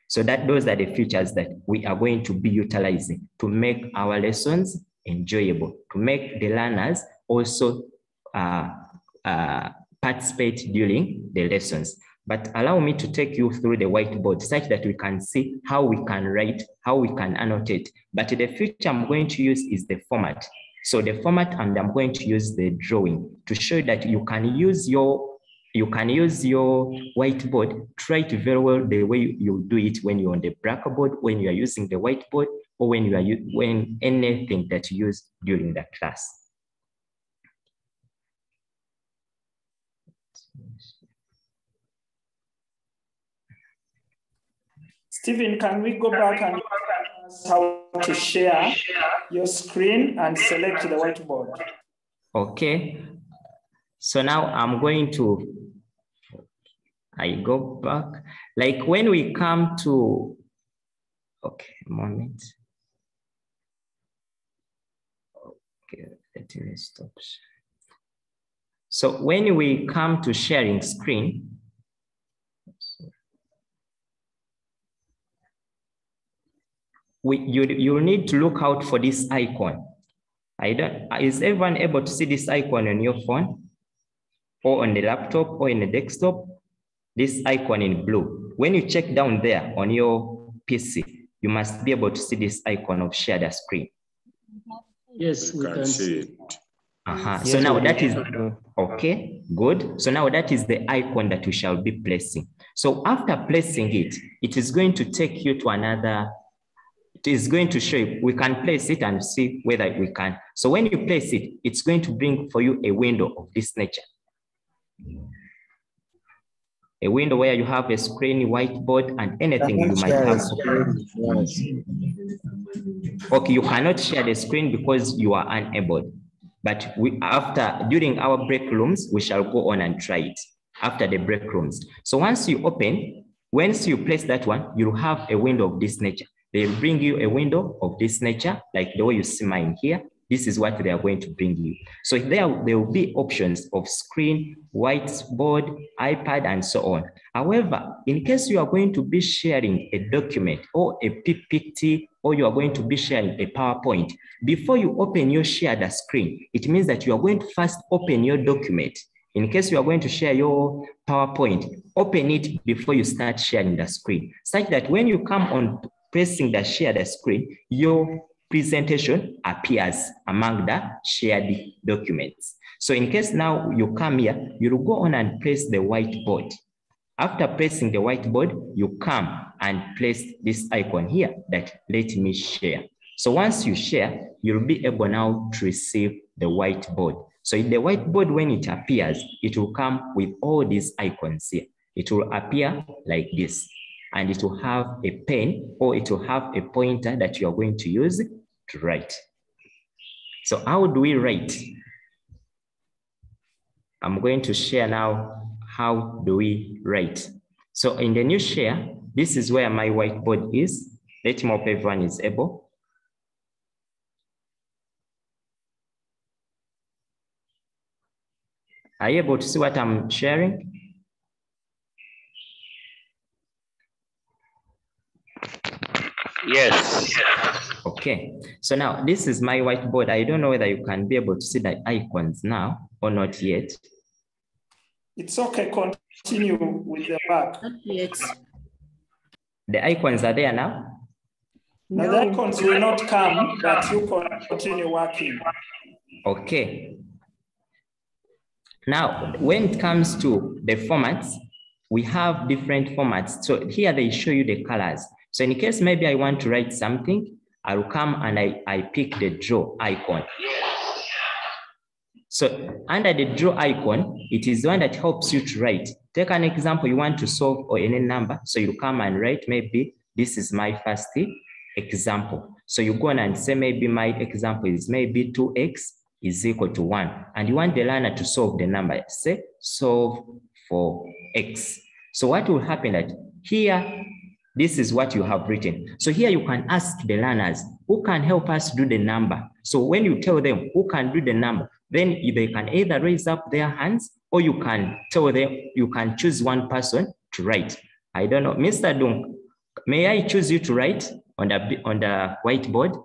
So those are the features that we are going to be utilizing to make our lessons enjoyable, to make the learners also participate during the lessons. But allow me to take you through the whiteboard such that we can see how we can write, how we can annotate. But the feature I'm going to use is the format. So the format, and I'm going to use the drawing to show that you can use your whiteboard, try it very well the way you do it when you're on the blackboard, when you are using the whiteboard, or when anything that you use during the class. Stephen, can we go back and ask how to share your screen and select the whiteboard? Okay. So now I'm going to, I go back. Like when we come to, okay, a moment. Okay, let me stop. So when we come to sharing screen, you need to look out for this icon. Is everyone able to see this icon on your phone or on the laptop or in the desktop? This icon in blue. When you check down there on your PC, you must be able to see this icon of share the screen. Yes, we can see it. So now that is, okay, good. So now that is the icon that we shall be placing. So after placing it, it is going to take you to another. It is going to show you, we can place it and see whether we can. So when you place it, it's going to bring for you a window of this nature. A window where you have a screen, whiteboard, and anything you might have. Okay, you cannot share the screen because you are unable. But during our break rooms, we shall go on and try it after the break rooms. So once you place that one, you'll have a window of this nature. They'll bring you a window of this nature, like the way you see mine here. This is what they are going to bring you. So there will be options of screen, whiteboard, iPad, and so on. However, in case you are going to be sharing a document or a PPT, or you are going to be sharing a PowerPoint, before you open your shared screen, it means that you are going to first open your document. In case you are going to share your PowerPoint, open it before you start sharing the screen, such that when you come on pressing the share the screen, your presentation appears among the shared documents. So in case now you come here, you'll go on and press the whiteboard. After pressing the whiteboard, you come and place this icon here that let me share. So once you share, you'll be able now to receive the whiteboard. So in the whiteboard, when it appears, it will come with all these icons here. It will appear like this. And it will have a pen or it will have a pointer that you are going to use to write. So how do we write? I'm going to share now how do we write. So in the new share, this is where my whiteboard is. Let me hope everyone is able. Are you able to see what I'm sharing? Yes. Okay, so now this is my whiteboard. I don't know whether you can be able to see the icons now or not yet. It's okay, continue with the work. Not yet. The icons are there now? No, the icons will not come, but you continue working. Okay. Now, when it comes to the formats, we have different formats. So here they show you the colors. So in case maybe I want to write something, I will come and I pick the draw icon. So under the draw icon, it is the one that helps you to write. Take an example, you want to solve or any number. So you come and write, maybe this is my first example. So you go on and say, maybe my example is maybe 2x is equal to 1. And you want the learner to solve the number. Say, solve for x. So what will happen that here, this is what you have written. So here you can ask the learners, who can help us do the number? So when you tell them who can do the number, then they can either raise up their hands or you can tell them, you can choose one person to write. I don't know, Mr. Dung, may I choose you to write on the whiteboard?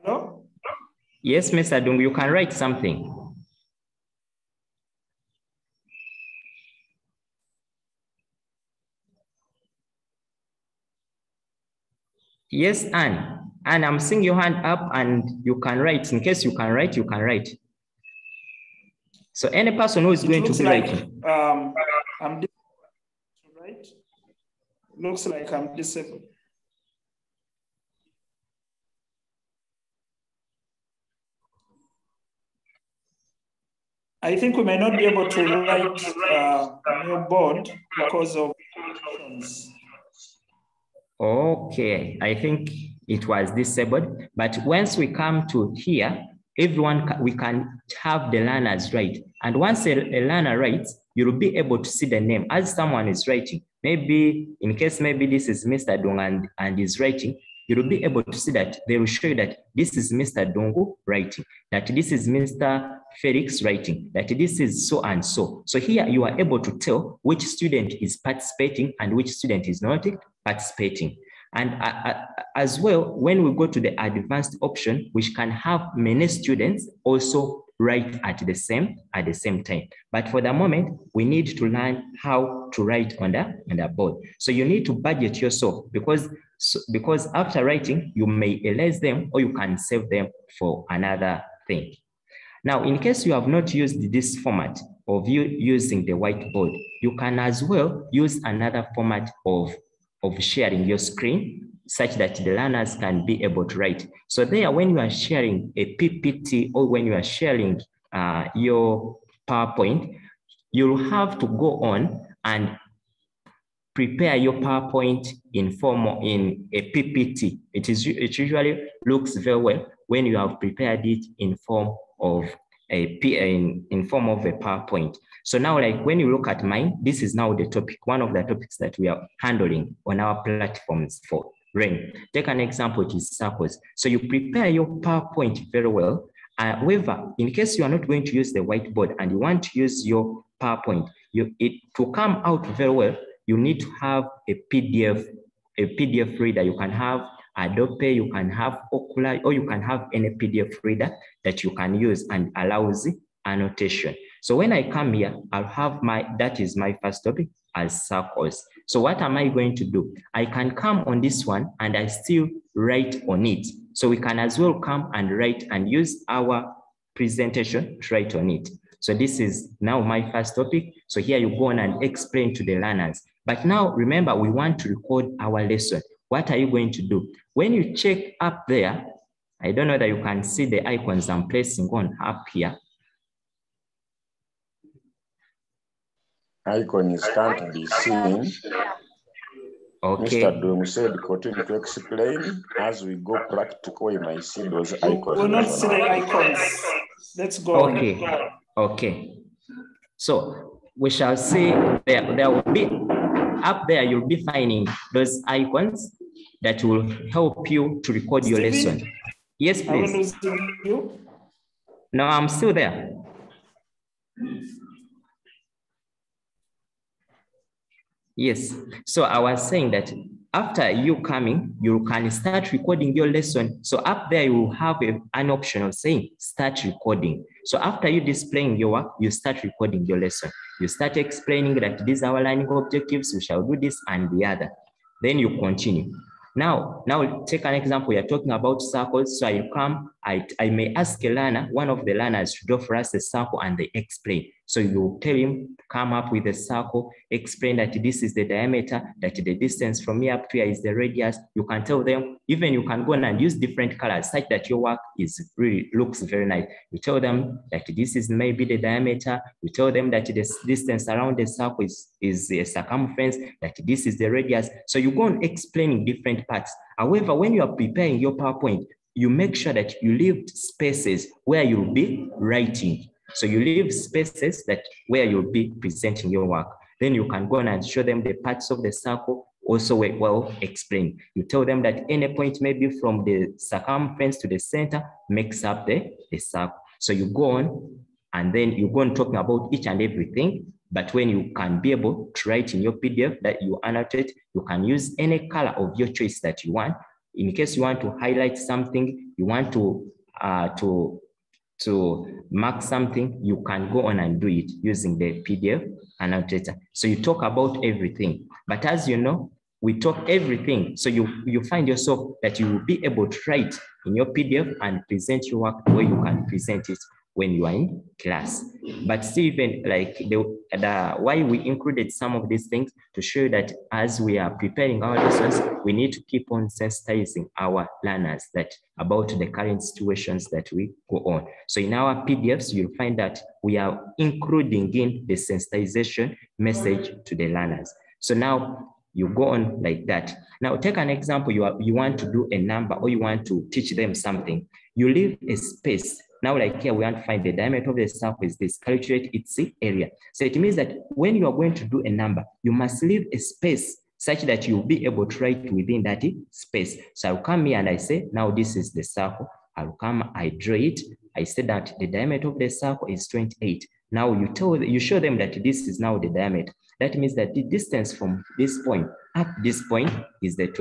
Hello? Yes, Mr. Dung, you can write something. Yes, Anne. Anne, I'm seeing your hand up and you can write. In case you can write, you can write. So any person who is going to be writing. I'm disabled, right? Looks like I'm disabled. I think we may not be able to write a new board because of options. Okay, I think it was disabled, but once we come to here, we can have the learners write. And once a learner writes, you'll be able to see the name as someone is writing. Maybe in case maybe this is Mr. Dung and is writing, you'll be able to see that they will show you that this is Mr. Dungu writing, that this is Mr. Felix writing, that this is so and so. So here you are able to tell which student is participating and which student is not participating. And as well, when we go to the advanced option, which can have many students also write at the same time. But for the moment, we need to learn how to write on the board. So you need to budget yourself because after writing, you may erase them or you can save them for another thing. Now, in case you have not used this format of using the whiteboard, you can as well use another format of sharing your screen such that the learners can be able to write. So there, when you are sharing a PPT or when you are sharing your PowerPoint, you'll have to go on and prepare your PowerPoint in a PPT. It usually looks very well when you have prepared it in form of a PowerPoint. So now, like when you look at mine, this is now the topic, one of the topics that we are handling on our platforms for RAIN. Take an example, it is circles. So you prepare your PowerPoint very well. However, in case you are not going to use the whiteboard and you want to use your PowerPoint, to come out very well, you need to have a PDF reader. You can have Adobe, you can have Ocular, or you can have any PDF reader that you can use and allows annotation. So when I come here, I'll have that is my first topic as circles. So what am I going to do? I can come on this one and I still write on it. So we can as well come and write and use our presentation to write on it. So this is now my first topic. So here you go on and explain to the learners. But now remember, we want to record our lesson. What are you going to do? When you check up there, I don't know that you can see the icons I'm placing on up here. Icons can't be seen. Okay. Mr. Dung said, continue to explain. As we go practical, you might see those icons. We'll not see the icons. Let's go Okay. on. Okay. So we shall see there will be up there, you'll be finding those icons that will help you to record your lesson. Yes, please. Are we losing you? No, I'm still there. Yes. So I was saying that after you coming, you can start recording your lesson. So up there, you will have an option of saying start recording. So after you displaying your work, you start recording your lesson. You start explaining that these are our learning objectives, we shall do this and the other. Then you continue. Now take an example. You're talking about circles. So I come, I may ask a learner, one of the learners, to draw for us a circle and they explain. So you tell him, come up with a circle, explain that this is the diameter, that the distance from here up to here is the radius. You can tell them, even you can go on and use different colors such that your work is really looks very nice. You tell them that this is maybe the diameter. You tell them that the distance around the circle is a circumference, that this is the radius. So you go on explaining different parts. However, when you are preparing your PowerPoint, you make sure that you leave spaces where you'll be writing. So you leave spaces that where you'll be presenting your work. Then you can go on and show them the parts of the circle also well explained. You tell them that any point maybe from the circumference to the center makes up the circle. So you go on and then you go on talking about each and everything. But when you can be able to write in your PDF that you annotate, you can use any color of your choice that you want. In case you want to highlight something, you want to mark something, you can go on and do it using the PDF annotator. So you talk about everything. But as you know, we talk everything. So you find yourself that you will be able to write in your PDF and present your work the way you can present it when you are in class. But still, even like why we included some of these things to show that as we are preparing our lessons, we need to keep on sensitizing our learners that about the current situations that we go on. So in our PDFs, you'll find that we are including in the sensitization message to the learners. So now you go on like that. Now take an example, you want to do a number or you want to teach them something. You leave a space. Now, like here, we want to find the diameter of the circle is this, calculate its area. So it means that when you are going to do a number, you must leave a space such that you'll be able to write within that space. So I'll come here and I say, now this is the circle. I'll come, I draw it. I say that the diameter of the circle is 28. Now you show them that this is now the diameter. That means that the distance from this point up this point is the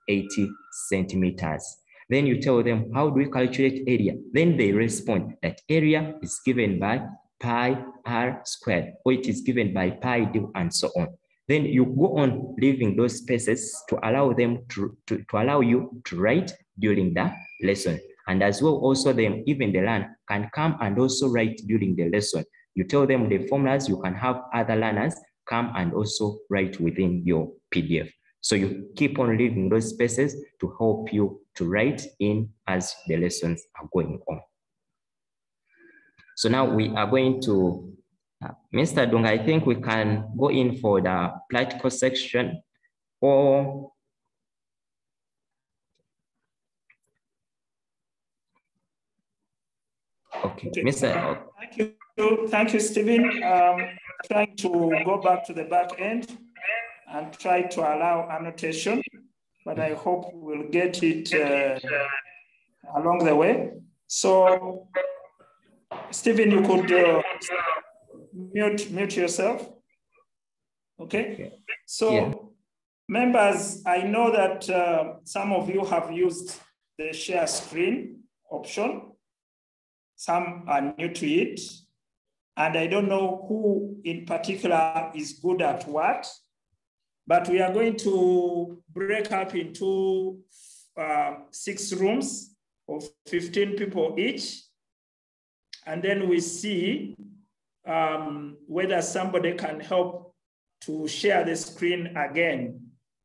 80 centimeters. Then you tell them, how do we calculate area? Then they respond that area is given by pi r squared, or it is given by pi d, and so on. Then you go on leaving those spaces to allow them to allow you to write during the lesson. And as well, also then even the learner can come and also write during the lesson. You tell them the formulas, you can have other learners come and also write within your PDF. So you keep on leaving those spaces to help you to write in as the lessons are going on. So now we are going to, Mr. Dunga, I think we can go in for the practical section or okay, Mr. Thank you, Stephen. Trying to go back to the back end and try to allow annotation, but I hope we'll get it along the way. So, Stephen, you could mute yourself. Okay. So, yeah. Members, I know that some of you have used the share screen option. Some are new to it. And I don't know who in particular is good at what, but we are going to break up into 6 rooms of 15 people each. And then we see whether somebody can help to share the screen again.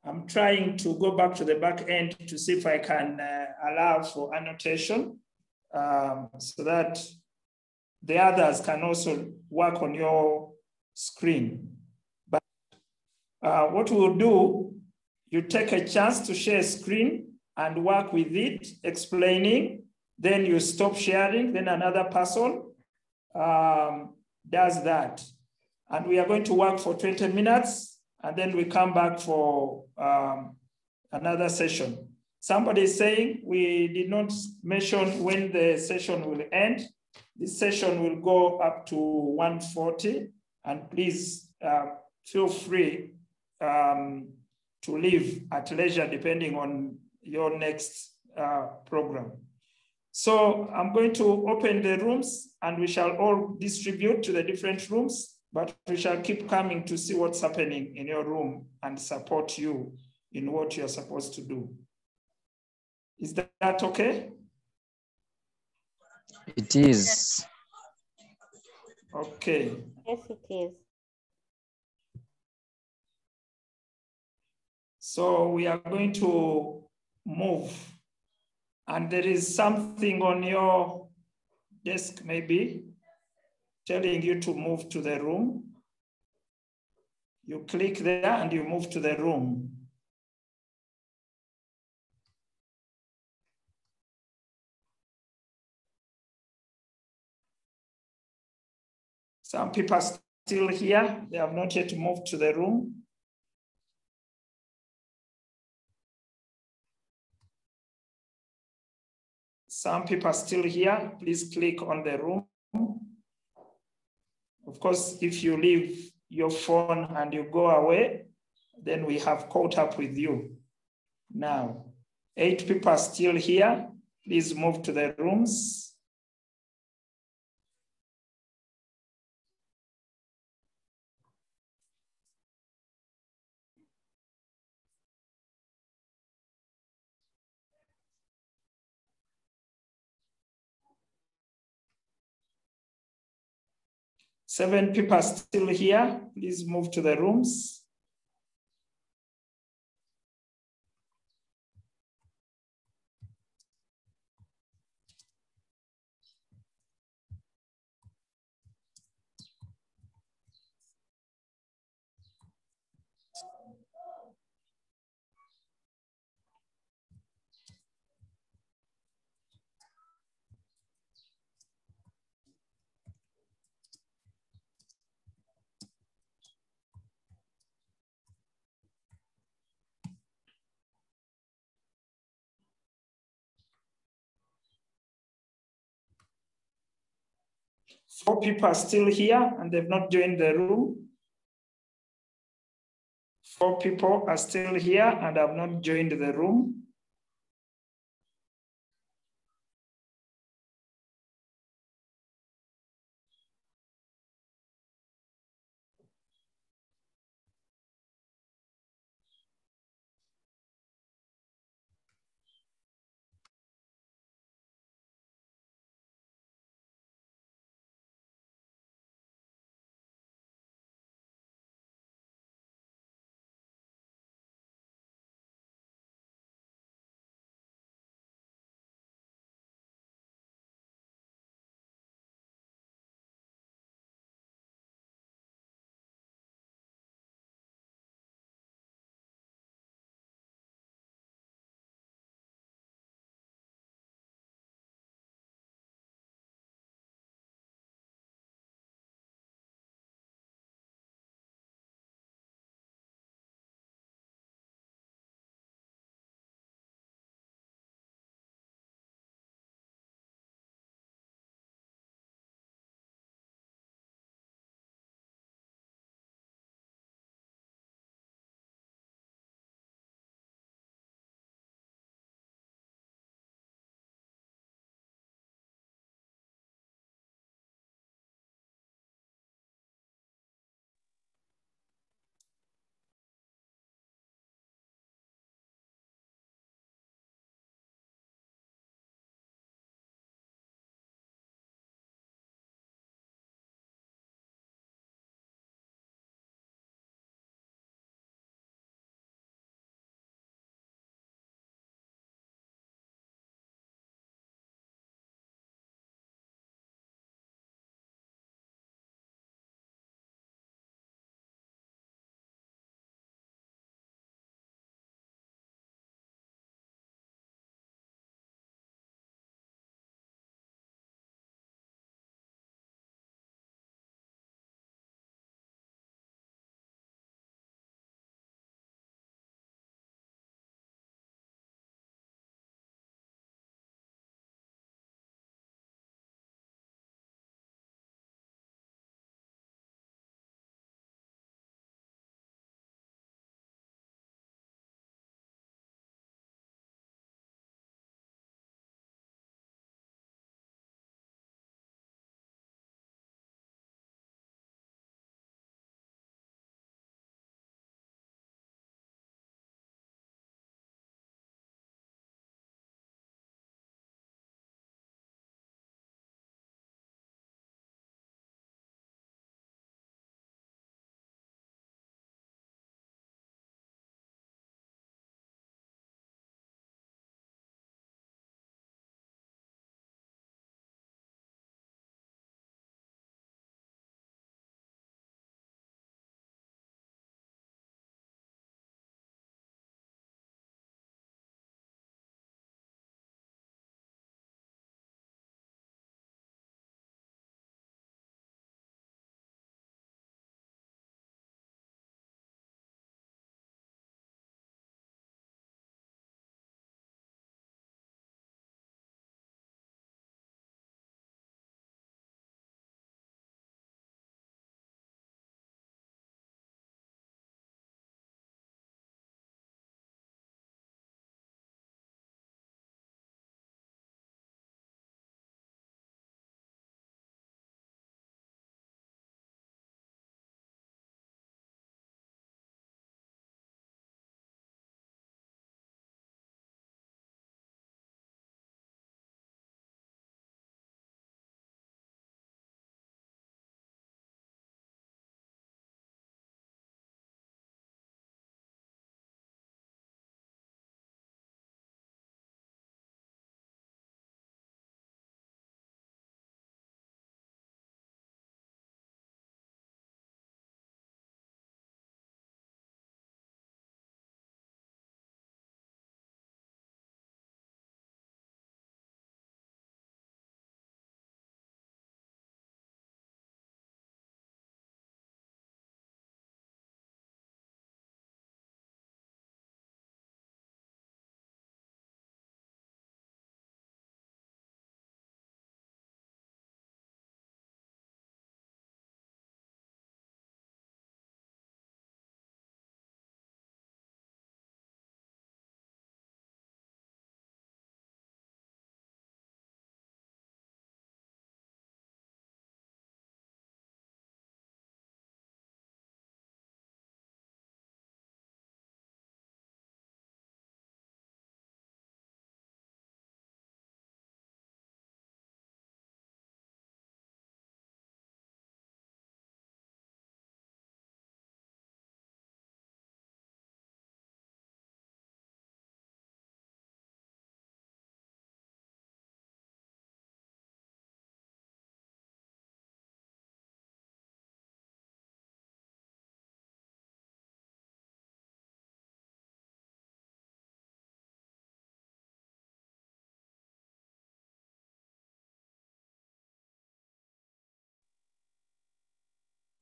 I'm trying to go back to the back end to see if I can allow for annotation so that the others can also work on your screen. But what we'll do, you take a chance to share a screen and work with it, explaining, then you stop sharing, then another person does that. And we are going to work for 20 minutes, and then we come back for another session. Somebody is saying we did not mention when the session will end. This session will go up to 1:40, and please feel free to leave at leisure depending on your next program. So I'm going to open the rooms and we shall all distribute to the different rooms, but we shall keep coming to see what's happening in your room and support you in what you're supposed to do. Is that okay? It is. Okay. Yes, it is. So we are going to move. And there is something on your desk maybe telling you to move to the room. You click there and you move to the room. Some people are still here. They have not yet moved to the room. Some people are still here. Please click on the room. Of course, if you leave your phone and you go away, then we have caught up with you. Now, 8 people are still here. Please move to the rooms. Seven people are still here. Please move to the rooms. Four people are still here and they've not joined the room. 4 people are still here and have not joined the room.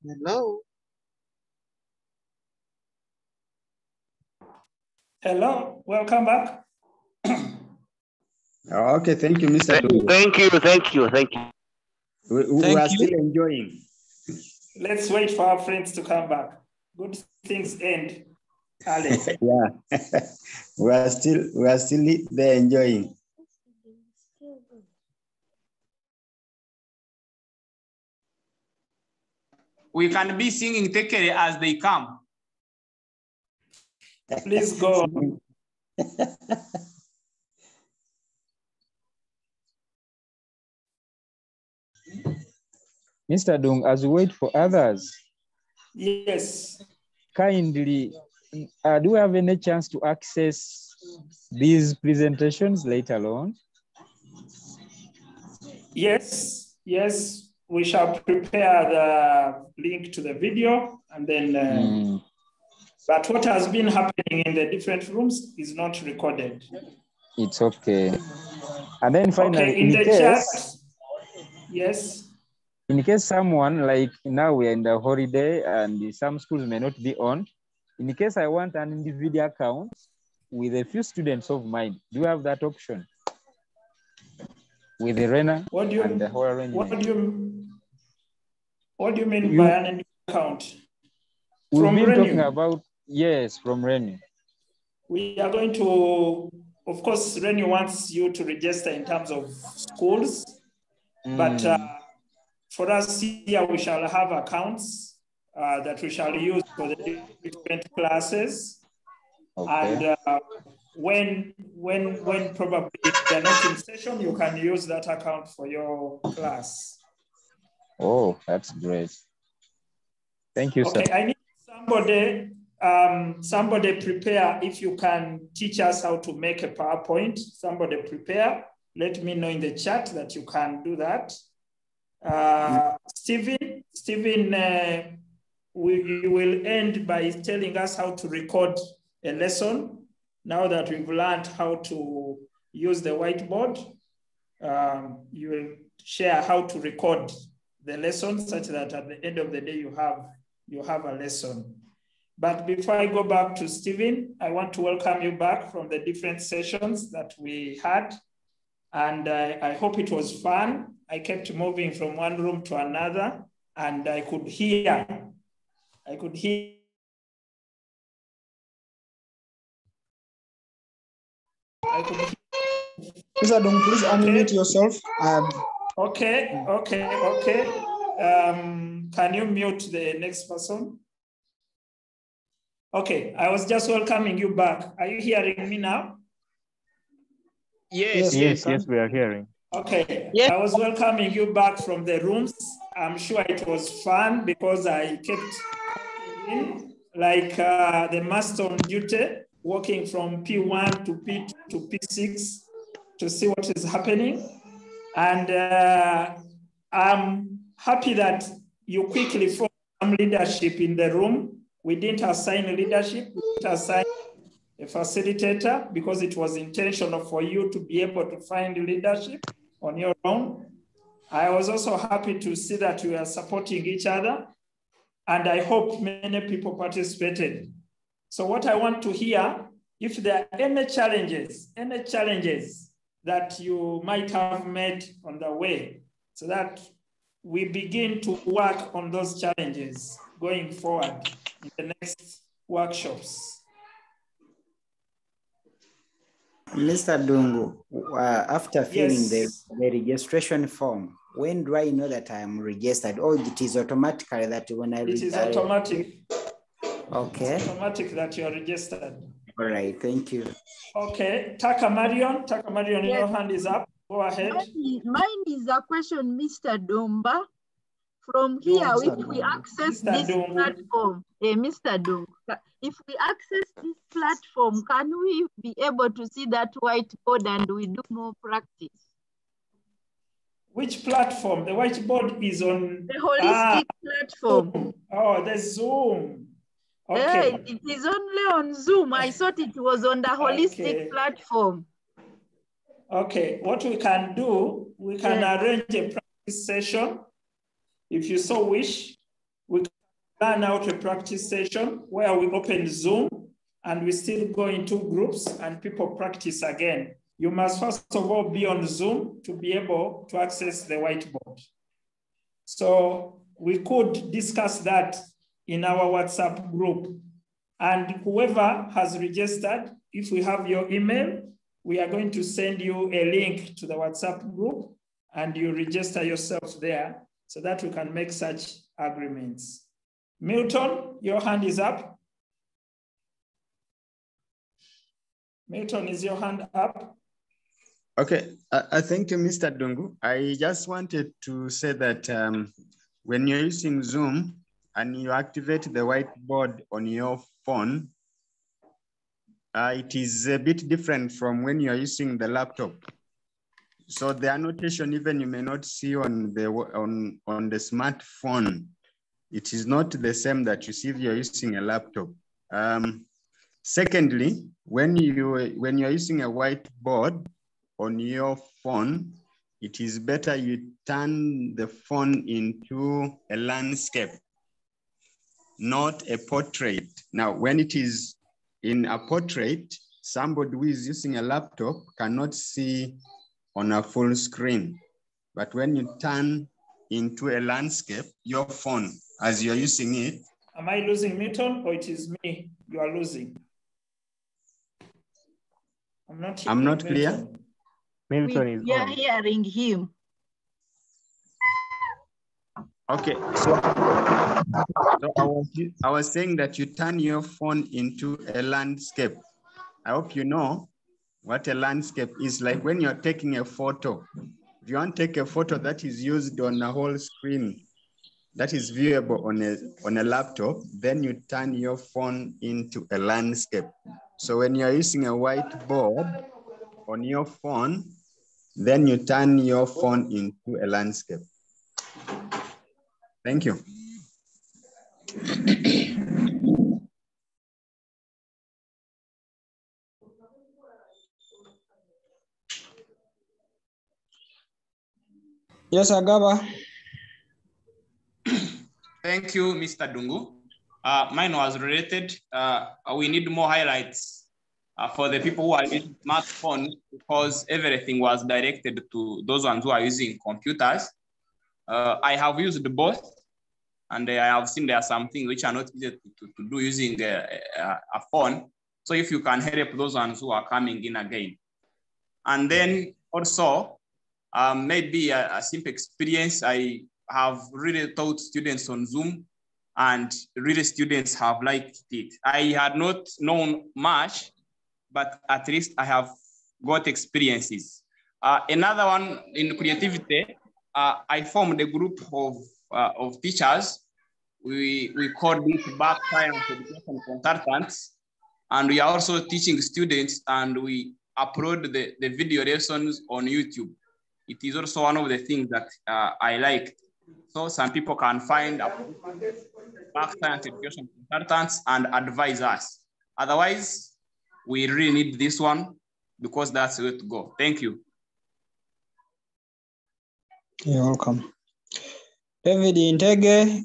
Hello. Hello, welcome back. Okay, thank you, Mr. Dungu. Thank you. We are still enjoying. Let's wait for our friends to come back. Good things end early. Yeah, we are still there enjoying. We can be singing Tekere as they come. Please go. Mr. Dung, as we wait for others, yes, kindly, do we have any chance to access these presentations later on? Yes, we shall prepare the link to the video and then, but what has been happening in the different rooms is not recorded. It's okay. And then finally, okay, in the chat, yes. In case someone, like now we're in the holiday and some schools may not be on, in case I want an individual account with a few students of mine, do you have that option? With the RENA and the whole arrangement. What do you mean by an individual account? We've been talking about, yes, from RENA. We are going to, of course, RENA wants you to register in terms of schools, but for us here, we shall have accounts that we shall use for the different classes. Okay. And when probably they're not in session, you can use that account for your class. Oh, that's great. Thank you, sir. Okay, I need somebody prepare. If you can teach us how to make a PowerPoint, somebody prepare. Let me know in the chat that you can do that. Stephen, we will end by telling us how to record a lesson. Now that we've learned how to use the whiteboard, you will share how to record the lesson such that at the end of the day you have a lesson. But before I go back to Stephen, I want to welcome you back from the different sessions that we had. And I hope it was fun. I kept moving from one room to another and I could hear. Mr. Dung, please unmute yourself. Okay. Can you mute the next person? Okay, I was just welcoming you back. Are you hearing me now? Yes, we are hearing. Okay, yes. I was welcoming you back from the rooms. I'm sure it was fun because I kept in like the master on duty, walking from P1 to P2 to P6 to see what is happening. And I'm happy that you quickly formed some leadership in the room. We didn't assign leadership, we didn't assign a facilitator because it was intentional for you to be able to find leadership on your own. I was also happy to see that we are supporting each other, and I hope many people participated. So what I want to hear, if there are any challenges that you might have met on the way, so that we begin to work on those challenges going forward in the next workshops. Mr. Dungu, after filling the registration form, when do I know that I am registered? Or it is automatically that when I... It is automatic. Okay. It's automatic that you are registered. All right, thank you. Okay, Taka Marion, yes. Your hand is up. Go ahead. Mine is a question, Mr. Dumba. From here, if we access this platform, Mr. Dung, if we access this platform, can we be able to see that whiteboard and we do more practice? Which platform? The whiteboard is on the holistic platform. Oh, the Zoom. Okay. It is only on Zoom. I thought it was on the holistic platform. Okay, what we can do, we can arrange a practice session if you so wish. we can plan out a practice session where we open Zoom and we still go into groups and people practice again. You must first of all be on Zoom to be able to access the whiteboard. So we could discuss that in our WhatsApp group. And whoever has registered, if we have your email, we are going to send you a link to the WhatsApp group and you register yourself there so that we can make such agreements. Milton, your hand is up. Milton, is your hand up? Okay, thank you, Mr. Dungu. I just wanted to say that when you're using Zoom and you activate the whiteboard on your phone, it is a bit different from when you're using the laptop. So the annotation, even you may not see on the smartphone, it is not the same that you see if you're using a laptop. Secondly, when you're using a whiteboard on your phone, it is better you turn the phone into a landscape, not a portrait. Now, when it is in a portrait, somebody who is using a laptop cannot see on a full screen. But when you turn into a landscape, your phone, as you're using it. Am I losing Milton or it is me you are losing? I'm not clear. Milton is we are on. hearing him. Okay, so I was saying that you turn your phone into a landscape. I hope you know what a landscape is like when you're taking a photo. If you want to take a photo that is used on a whole screen, that is viewable on a laptop, then you turn your phone into a landscape. So when you're using a whiteboard on your phone, then you turn your phone into a landscape. Thank you. Yes, Agaba. Thank you, Mr. Dungu. Mine was related. We need more highlights for the people who are using smartphones because everything was directed to those ones who are using computers. I have used both, and I have seen there are some things which are not easy to do using a phone. So if you can help those ones who are coming in again. And then also, maybe a simple experience. I have really taught students on Zoom and really students have liked it. I had not known much, but at least I have got experiences. Another one in creativity, I formed a group of teachers. We called it Back Science Education Consultants. And we are also teaching students and we upload the video lessons on YouTube. It is also one of the things that I like. So some people can find Back Science Education Consultants and advise us. Otherwise, we really need this one because that's the way to go. Thank you. You're welcome. David Intege.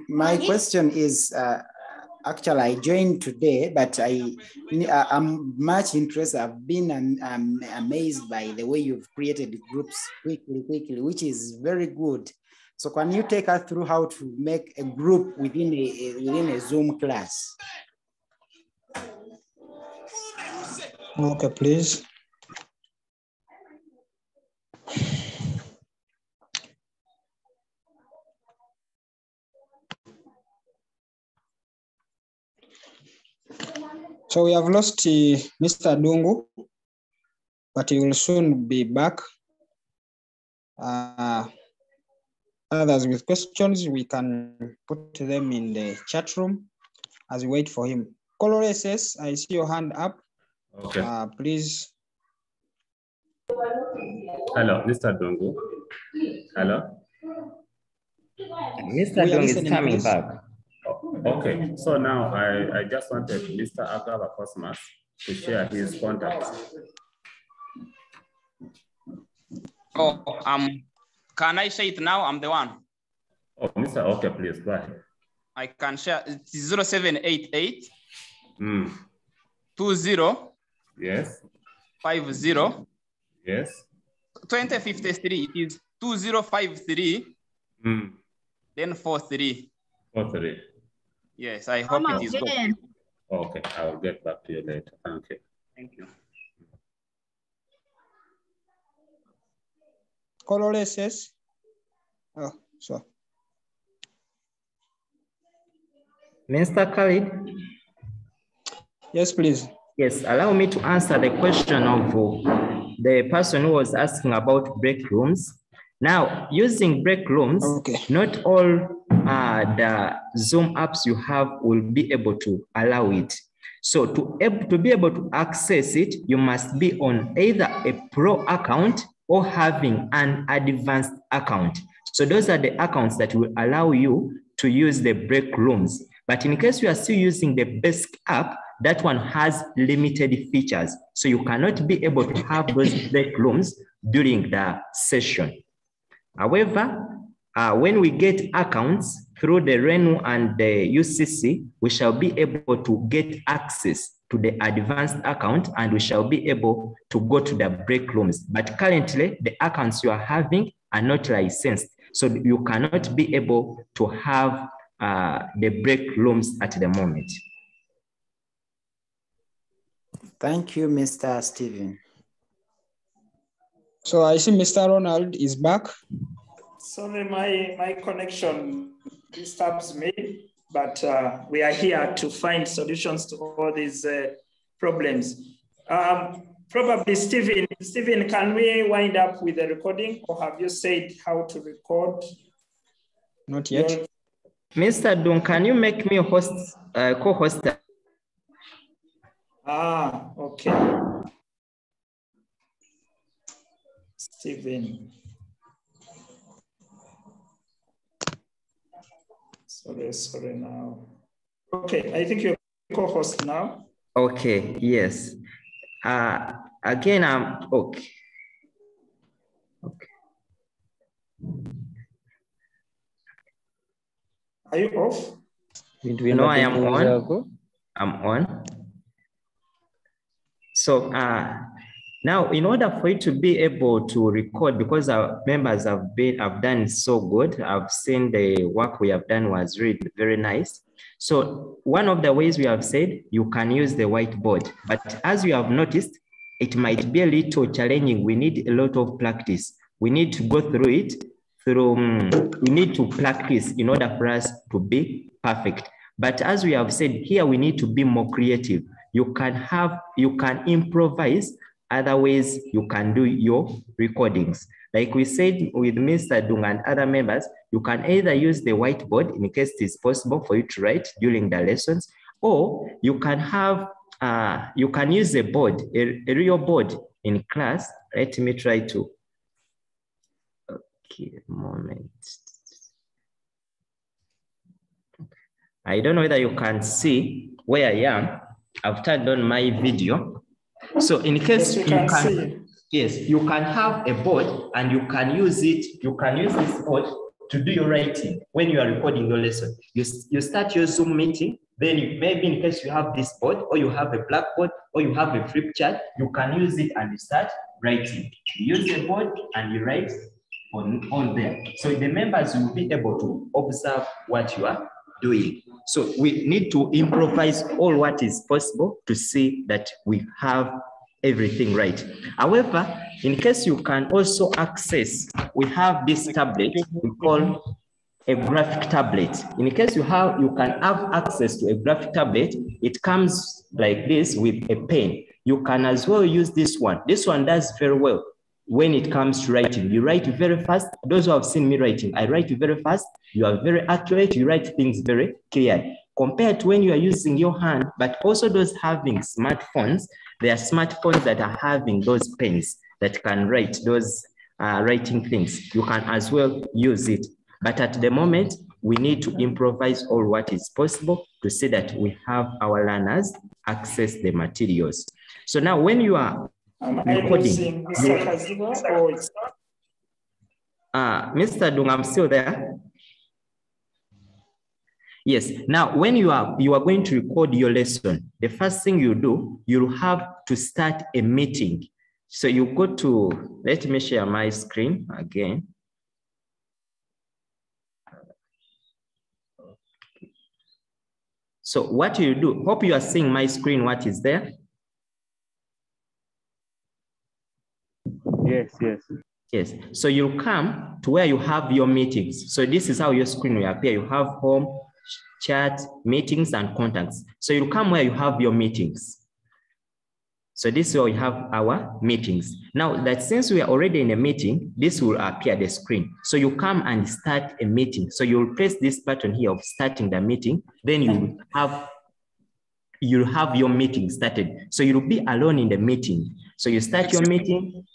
My question is, actually, I joined today, but I'm much interested. I've been amazed by the way you've created groups quickly, which is very good. So can you take us through how to make a group within a Zoom class? Okay, please. So we have lost Mr. Dungu, but he will soon be back. Others with questions, we can put them in the chat room as we wait for him. Colores, I see your hand up. Okay. Please. Hello, Mr. Dungu. Hello. Mr. Dungu is coming back. Okay, so now I just wanted Mr. Agaba Cosmas to share his contacts. Oh, can I say it now? I'm the one. Oh, Mr. Okay, please go ahead. I can share. It's 0788 20 Yes. 50 Yes. 2053. It is 2053 then 43. 43. Yes, I hope it is good. Okay, I will get back to you later. Thank you. Thank you. Colore says, oh, so. Mr. Khalid? Yes, please. Yes, allow me to answer the question of the person who was asking about break rooms. Now, using break rooms, not all the Zoom apps you have will be able to allow it. So to be able to access it, you must be on either a pro account or having an advanced account. So those are the accounts that will allow you to use the break rooms. But in case you are still using the basic app, that one has limited features. So you cannot be able to have those break rooms during the session. However, when we get accounts through the RENU and the UCC, we shall be able to get access to the advanced account and we shall be able to go to the break rooms. But currently, the accounts you are having are not licensed. So you cannot be able to have the break rooms at the moment. Thank you, Mr. Stephen. So I see Mr. Ronald is back. Sorry, my connection disturbs me, but we are here to find solutions to all these problems. Probably, Stephen, can we wind up with the recording, or have you said how to record? Not yet. Mr. Dung, can you make me a host, co-host? Okay. Stephen. Sorry now. Okay, I think you're co-host now. Okay, yes. Again, I'm okay. Are you off? Do you know I am on? I'm on. So now, in order for you to be able to record, because our members have done so good, I've seen the work we have done was really very nice. So one of the ways we have said, you can use the whiteboard, but as you have noticed, it might be a little challenging. We need a lot of practice. We need to go through it. We need to practice in order for us to be perfect. But as we have said here, we need to be more creative. You can improvise. Other ways you can do your recordings. Like we said with Mr. Dung and other members, you can either use the whiteboard in case it is possible for you to write during the lessons, or you can have, you can use a board, a real board in class. Let me try to, okay, a moment. I don't know whether you can see where I am. I've turned on my video. So in case you can, yes, you can have a board and you can use it. You can use this board to do your writing when you are recording your lesson. You start your Zoom meeting. Then maybe in case you have this board, or you have a blackboard, or you have a flip chart, you can use it and you start writing. You use the board and you write on there. So the members will be able to observe what you are doing. So we need to improvise all what is possible to see that we have everything right. However, in case you can also access, we have this tablet we call a graphic tablet. In case you can have access to a graphic tablet, it comes like this with a pen. You can as well use this one. This one does very well when it comes to writing. You write very fast. Those who have seen me writing, I write very fast. You are very accurate. You write things very clear. Compared to when you are using your hand, but also those having smartphones, there are smartphones that are having those pens that can write those writing things. You can as well use it. But at the moment, we need to improvise all what is possible to see that we have our learners access the materials. So now when you are recording, Mr. Dung, I'm still there. Yes. Now, when you are going to record your lesson, the first thing you do, you'll have to start a meeting. So you go to, let me share my screen again. So what you do, hope you are seeing my screen, what is there? Yes, yes. Yes. So you come to where you have your meetings. So this is how your screen will appear. You have home, chat, meetings, and contacts. So you come where you have your meetings. So this is where we have our meetings. Now that since we are already in a meeting, this will appear the screen. So you come and start a meeting. So you'll press this button here of starting the meeting. Then you'll have your meeting started. So you'll be alone in the meeting. So you start your meeting.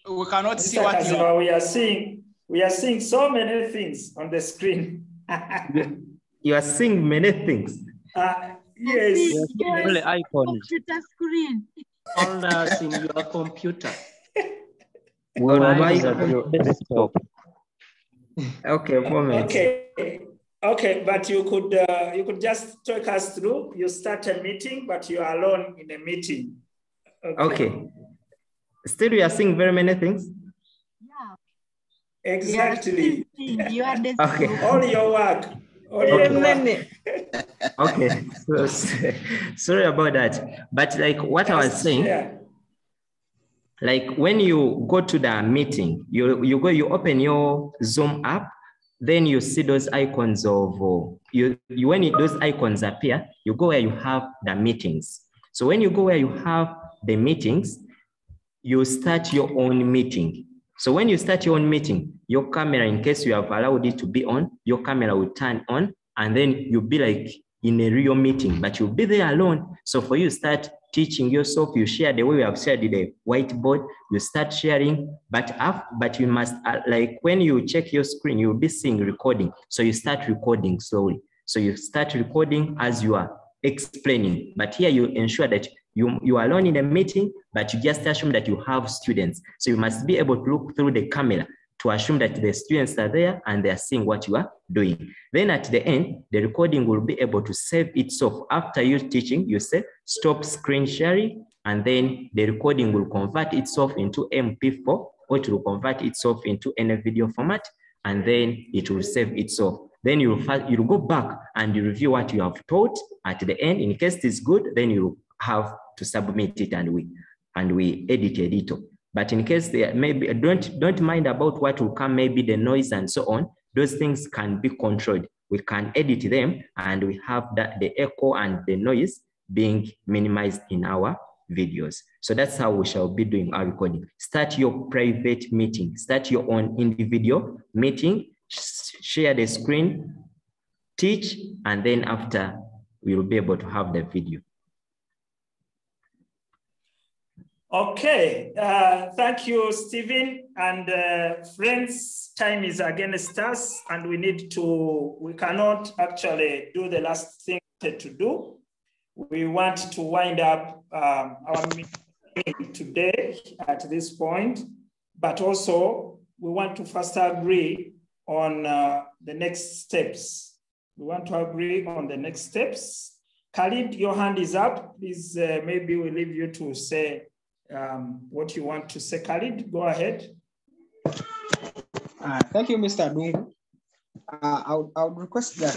We cannot see Mr. what Kazima, we are seeing so many things on the screen. You are seeing many things. Yes. Only icons. Computer screen. Folders in your computer. Well, desktop. Okay, moment. Okay, but you could just talk us through. You start a meeting, but you are alone in a meeting. Okay. Still, we are seeing very many things. Yeah. Exactly. You are the Okay. All your work. Okay. So, sorry about that. But like what I was saying, like when you go to the meeting, you open your Zoom app, then you see those icons of those icons appear, you go where you have the meetings. So when you go where you have the meetings, you start your own meeting. So when you start your own meeting, your camera, in case you have allowed it to be on, your camera will turn on, and then you'll be like in a real meeting, but you'll be there alone. So for you start teaching yourself, you share the way we have shared the whiteboard, you start sharing, but you must, like when you check your screen, you'll be seeing recording. So you start recording slowly. So you start recording as you are explaining, but here you ensure that you are alone in a meeting, but you just assume that you have students. So you must be able to look through the camera to assume that the students are there and they are seeing what you are doing. Then at the end, the recording will be able to save itself. After you teaching, you say stop screen sharing, and then the recording will convert itself into MP4, or it will convert itself into any video format, and then it will save itself. Then you'll go back and you review what you have taught at the end. In case it's good, then you have to submit it and we edit it. But in case there maybe don't mind about what will come, maybe the noise and so on, those things can be controlled. We can edit them and we have the echo and the noise being minimized in our videos. So that's how we shall be doing our recording. Start your private meeting, start your own individual meeting, share the screen, teach, and then after we will be able to have the video. Okay, thank you, Stephen. And friends, time is against us and we cannot actually do the last thing to do. We want to wind up our meeting today at this point, but also we want to first agree on the next steps. We want to agree on the next steps. Khalid, your hand is up. Please, maybe we'll leave you to say what you want to say. Khalid, go ahead. Thank you, Mr. Dungu. I would request that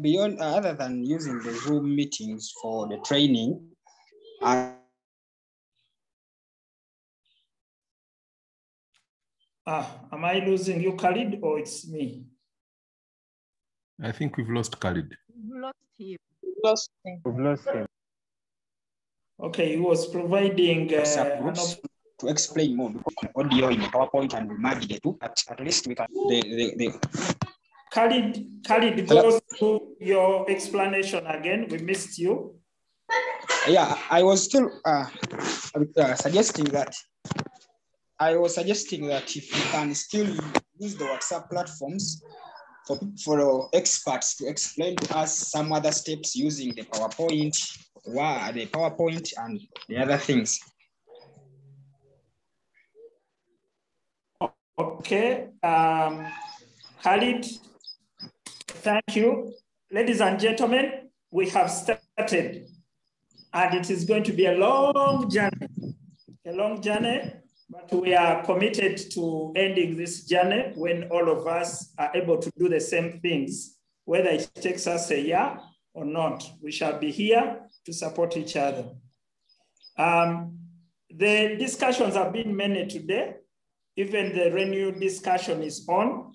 beyond, other than using the Zoom meetings for the training, am I losing you, Khalid, or it's me? I think we've lost Khalid. We've lost him. We've lost him. Okay, he was providing to explain more because audio in PowerPoint and we merge the two. At least we can. Khalid, go through your explanation again. We missed you. Yeah, I was still suggesting that. I was suggesting that if we can still use the WhatsApp platforms for experts to explain to us some other steps using the PowerPoint and the other things. Okay, Khalid, Thank you. Ladies and gentlemen, we have started, and it is going to be a long journey, but we are committed to ending this journey when all of us are able to do the same things, whether it takes us a year or not. We shall be here to support each other. The discussions have been many today. Even the Renew discussion is on,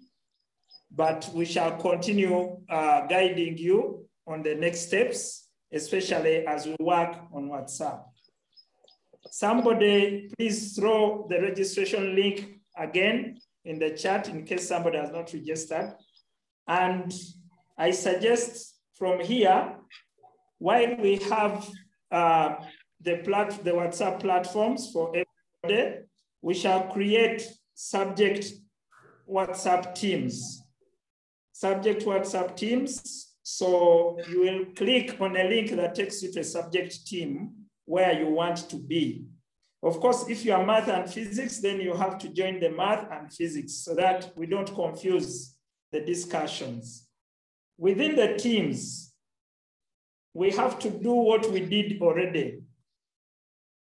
but we shall continue guiding you on the next steps, especially as we work on WhatsApp. Somebody please throw the registration link again in the chat in case somebody has not registered. And I suggest from here, while we have the WhatsApp platforms for everybody, we shall create subject WhatsApp teams. Subject WhatsApp teams. So you will click on a link that takes you to a subject team where you want to be. Of course, if you are math and physics, then you have to join the math and physics so that we don't confuse the discussions. Within the teams, we have to do what we did already.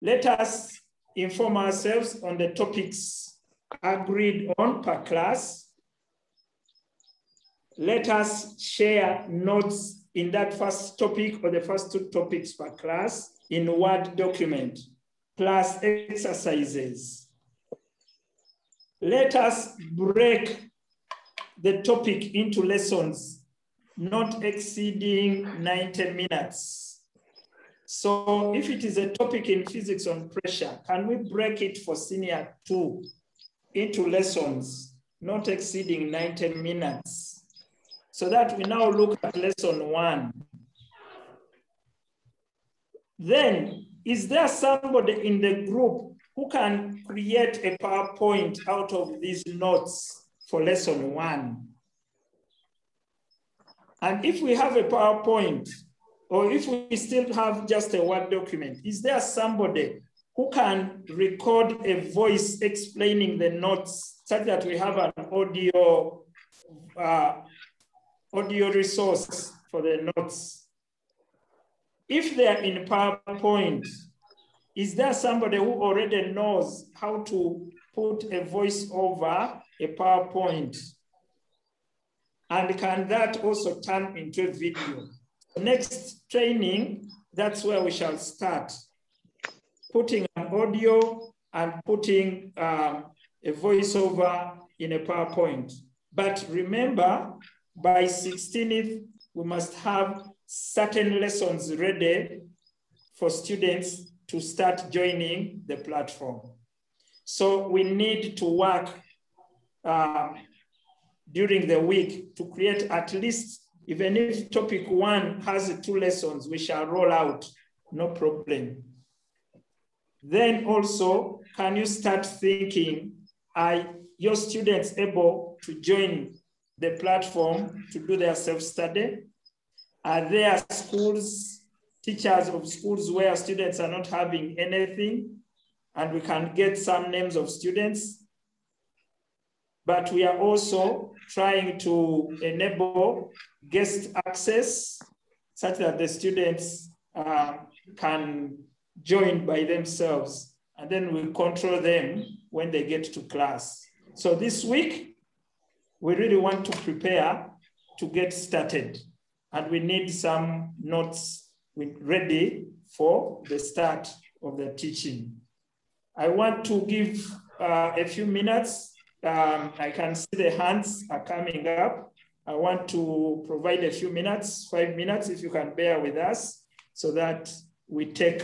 Let us inform ourselves on the topics agreed on per class. Let us share notes in that first topic or the first two topics per class in Word document, plus exercises. Let us break the topic into lessons not exceeding 90 minutes. So if it is a topic in physics on pressure, can we break it for senior 2 into lessons not exceeding 90 minutes? So that we now look at lesson 1. Then, is there somebody in the group who can create a PowerPoint out of these notes for lesson 1? And if we have a PowerPoint, or if we still have just a Word document, is there somebody who can record a voice explaining the notes such that we have an audio resource for the notes? If they're in PowerPoint, is there somebody who already knows how to put a voice over a PowerPoint? And can that also turn into a video? Next training, that's where we shall start. Putting an audio and putting a voiceover in a PowerPoint. But remember, by 16th, we must have certain lessons ready for students to start joining the platform. So we need to work during the week to create at least, even if topic 1 has 2 lessons, we shall roll out, no problem. Then also, can you start thinking, are your students able to join the platform to do their self-study? Are there schools, teachers of schools where students are not having anything and we can get some names of students? But we are also trying to enable guest access such that the students can join by themselves, and then we control them when they get to class. So this week, we really want to prepare to get started, and we need some notes ready for the start of the teaching. I want to give a few minutes. I can see the hands are coming up. I want to provide a few minutes, 5 minutes, if you can bear with us, so that we take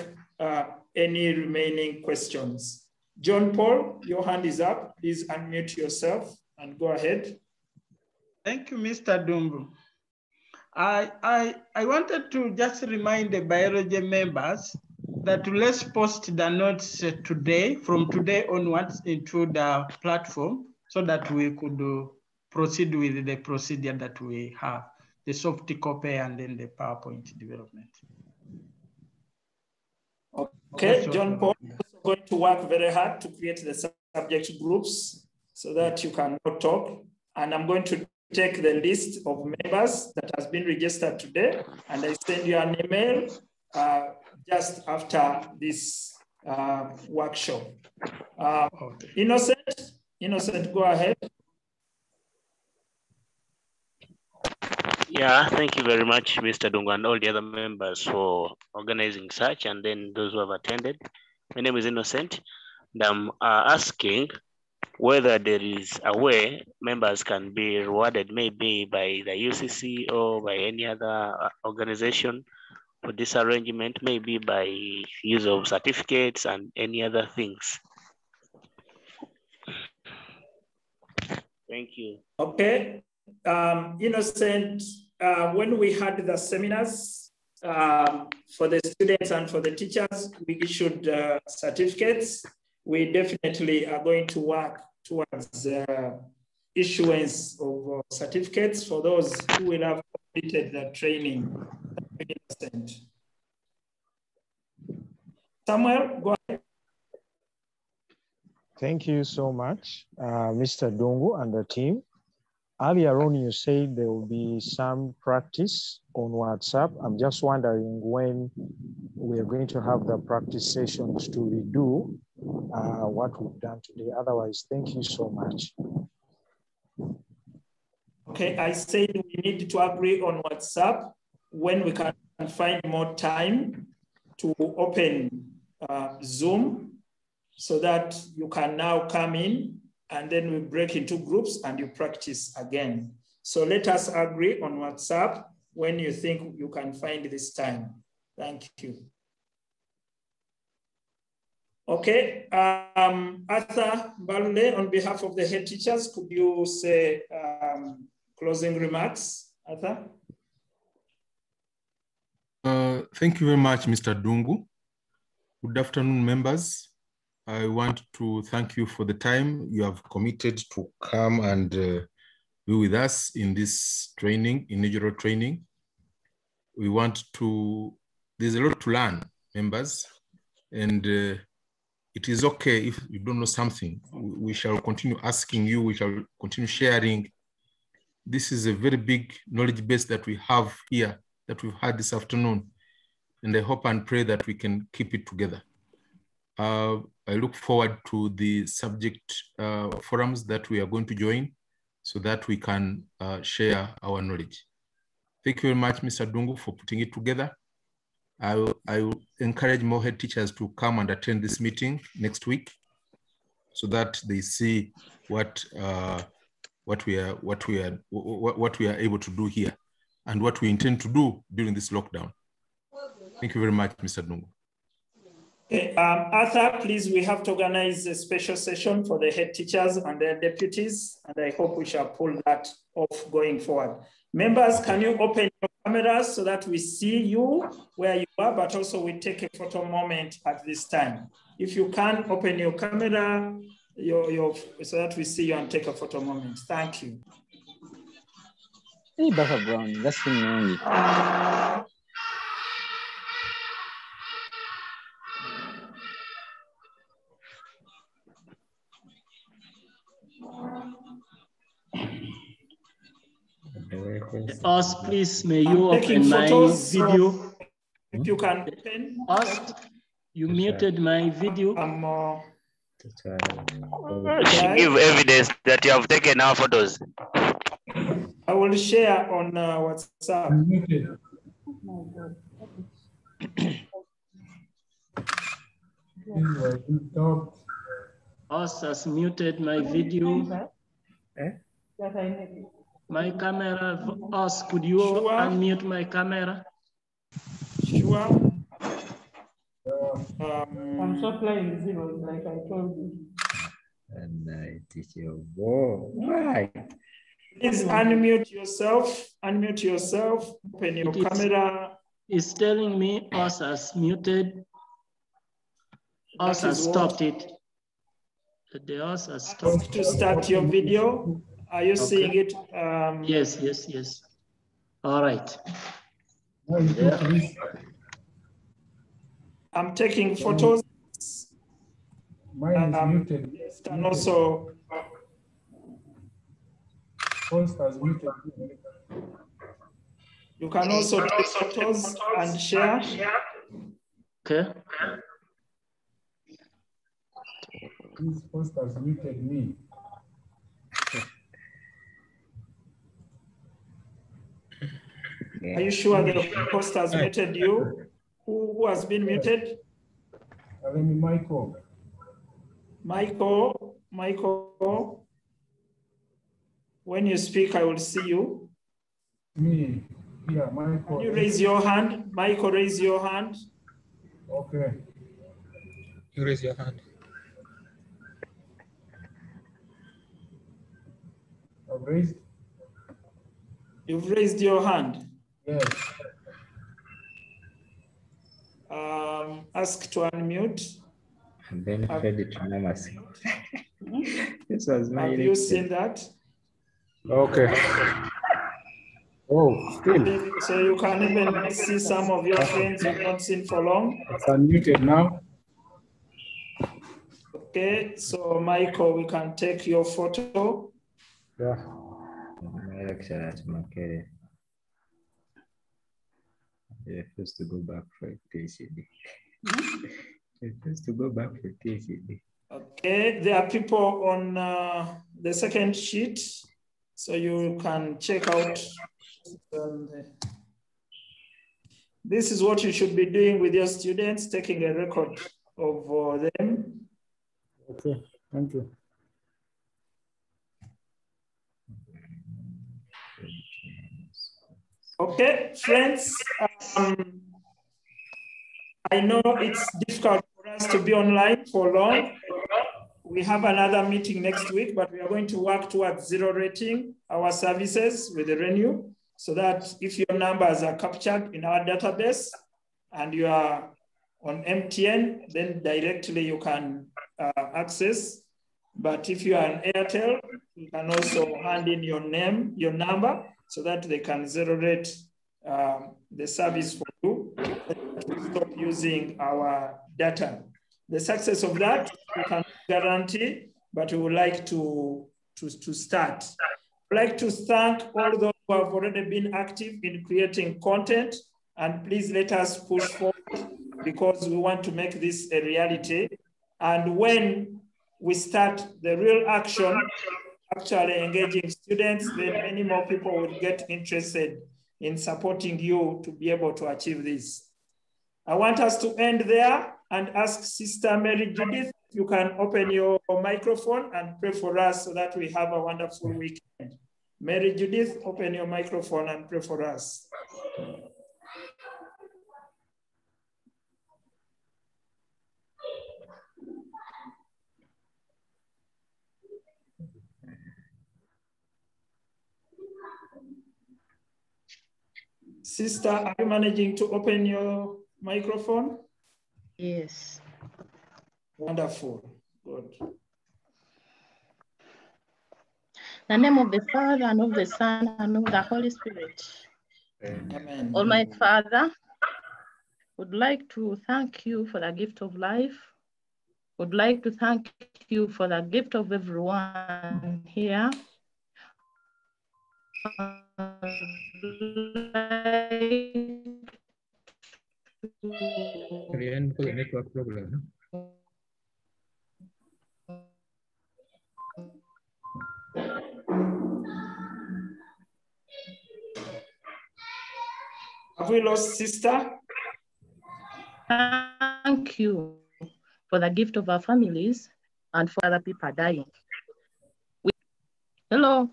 any remaining questions. John Paul, your hand is up. Please unmute yourself and go ahead. Thank you, Mr. Dumbu. I wanted to just remind the biology members that let's post the notes today, from today onwards, into the platform so that we could proceed with the procedure that we have, the soft copy and then the PowerPoint development. Okay, John Paul is going to work very hard to create the subject groups so that you can talk. And I'm going to take the list of members that has been registered today, and I send you an email just after this workshop. Innocent, go ahead. Yeah, thank you very much, Mr. Dungu, and all the other members for organizing such, and then those who have attended. My name is Innocent, and I'm asking whether there is a way members can be rewarded, maybe by the UCC or by any other organization for this arrangement, maybe by use of certificates and any other things. Thank you. Okay. Innocent, when we had the seminars for the students and for the teachers, we issued certificates. We definitely are going to work towards issuance of certificates for those who will have completed the training. Innocent. Samuel, go ahead. Thank you so much, Mr. Dungu and the team. Earlier on, you said there will be some practice on WhatsApp. I'm just wondering when we're going to have the practice sessions to redo what we've done today. Otherwise, thank you so much. Okay, I said we need to agree on WhatsApp when we can find more time to open Zoom so that you can now come in and then we break into groups and you practice again. So let us agree on WhatsApp when you think you can find this time. Thank you. Okay, Arthur Balule, on behalf of the head teachers, could you say closing remarks, Arthur? Thank you very much, Mr. Dungu. Good afternoon, members. I want to thank you for the time you have committed to come and be with us in this training, inaugural training. We want to, there's a lot to learn, members, and it is okay if you don't know something. We shall continue asking you, we shall continue sharing. This is a very big knowledge base that we have here, that we've had this afternoon, and I hope and pray that we can keep it together. I look forward to the subject forums that we are going to join so that we can share our knowledge. Thank you very much, Mr. Dungu, for putting it together. I will encourage more head teachers to come and attend this meeting next week so that they see what we are able to do here and what we intend to do during this lockdown. Thank you very much, Mr. Dungu. Okay, Arthur, please, we have to organize a special session for the head teachers and their deputies, and I hope we shall pull that off going forward. Members, can you open your cameras so that we see you where you are, but also we take a photo moment at this time. If you can, open your camera so that we see you and take a photo moment. Thank you. Hey, background, that's me. Us, please, may you open my video? So if you can open. Us, you muted my video. Give evidence that you have taken our photos. I will share on WhatsApp. Us has muted my video. My camera, Us, could you unmute my camera? Sure. I'm so playing zeros like I told you. And I teach you. Whoa, why? Please unmute yourself. Unmute yourself. Open your camera. It's telling me Us has muted. Us has stopped it. The Us has stopped. To start your video. Are you seeing it? Yes. All right. I'm taking photos. Mine is muted. And also, host has muted you. You can also take photos and share. Okay. This host has muted me. Are you sure the host has muted you? Who has been muted? Michael. Michael. When you speak, I will see you. Me. Yeah, Michael. Can you raise your hand? Michael, raise your hand. Okay. You raise your hand. I've raised. You've raised your hand? Yes. Ask to unmute. And then credit to This was my Have you seen that? Okay. Oh, still. So you can even see some of your friends you've not seen for long. It's unmuted now. Okay, so Michael, we can take your photo. Yeah. Refuse to go back for TCD. Refuse to go back for TCD. Okay, there are people on the second sheet, so you can check out. This is what you should be doing with your students, taking a record of them. Okay, thank you. Okay, friends, I know it's difficult for us to be online for long. We have another meeting next week, but we are going to work towards zero rating our services with the renew, so that if your numbers are captured in our database and you are on MTN, then directly you can access. But if you are on Airtel, you can also hand in your name, your number, so that they can zero rate the service for you. Stop using our data. The success of that, we can guarantee, but we would like to start. I'd like to thank all those who have already been active in creating content, and please let us push forward because we want to make this a reality. And when we start the real action, actually engaging students, then many more people will get interested in supporting you to be able to achieve this. I want us to end there and ask Sister Mary Judith, if you can open your microphone and pray for us so that we have a wonderful weekend. Mary Judith, open your microphone and pray for us. Sister, are you managing to open your microphone? Yes. Wonderful. Good. In the name of the Father, and of the Son, and of the Holy Spirit. Amen. Almighty Father, would like to thank you for the gift of life. Would like to thank you for the gift of everyone here. Network problem. Have we lost Sister? Thank you for the gift of our families and for other people dying. Hello.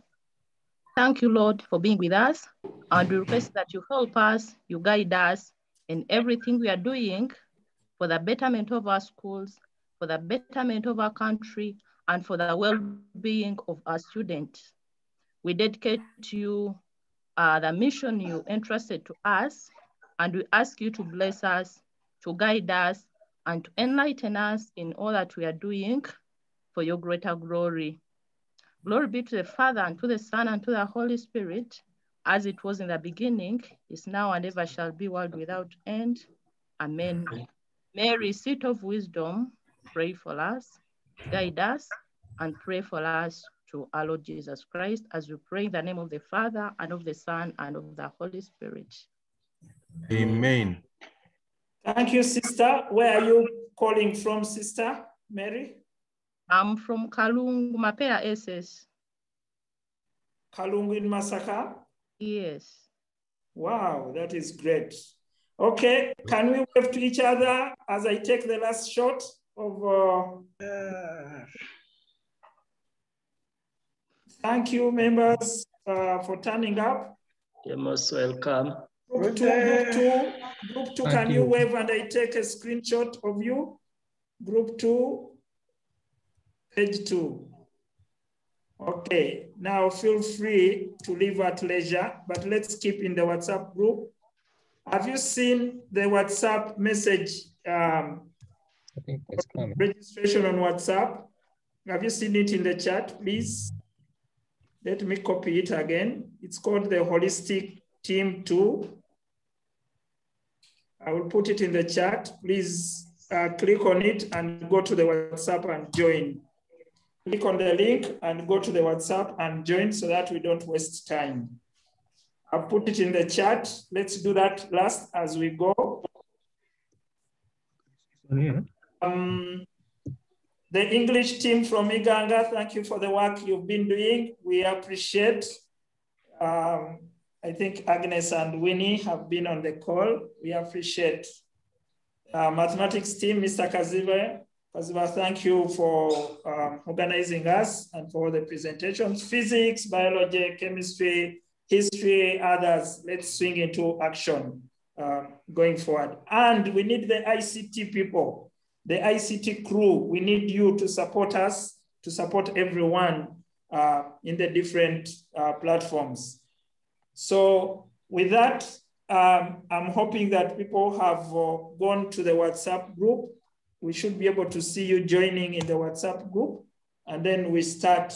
Thank you, Lord, for being with us. And we request that you help us, you guide us in everything we are doing for the betterment of our schools, for the betterment of our country, and for the well-being of our students. We dedicate to you the mission you entrusted to us, and we ask you to bless us, to guide us, and to enlighten us in all that we are doing for your greater glory. Glory be to the Father, and to the Son, and to the Holy Spirit, as it was in the beginning, is now, and ever shall be, world without end. Amen. Mary, seat of wisdom, pray for us, guide us, and pray for us to our Lord Jesus Christ, as we pray in the name of the Father and of the Son and of the Holy Spirit. Amen. Thank you, sister. Where are you calling from, Sister Mary? I'm from Kalungu, Mapea SS. Kalungu in Masaka? Yes. Wow, that is great. Okay, can we wave to each other as I take the last shot of... Thank you, members, for turning up. You're most welcome. Group two, can you wave and I take a screenshot of you? Group 2, page 2. Okay, now feel free to leave at leisure, but let's keep in the WhatsApp group. Have you seen the WhatsApp message registration on WhatsApp? Have you seen it in the chat, please? Let me copy it again. It's called the Holistic Team 2. I will put it in the chat. Please click on it and go to the WhatsApp and join. Click on the link and go to the WhatsApp and join so that we don't waste time. I'll put it in the chat. Let's do that last as we go. The English team from Iganga, thank you for the work you've been doing. We appreciate. I think Agnes and Winnie have been on the call. We appreciate. Mathematics team, Mr. Kaziba, thank you for organizing us and for the presentations. Physics, biology, chemistry, history, others. Let's swing into action going forward. And we need the ICT people, the ICT crew. We need you to support us, to support everyone in the different platforms. So with that, I'm hoping that people have gone to the WhatsApp group. We should be able to see you joining in the WhatsApp group. And then we start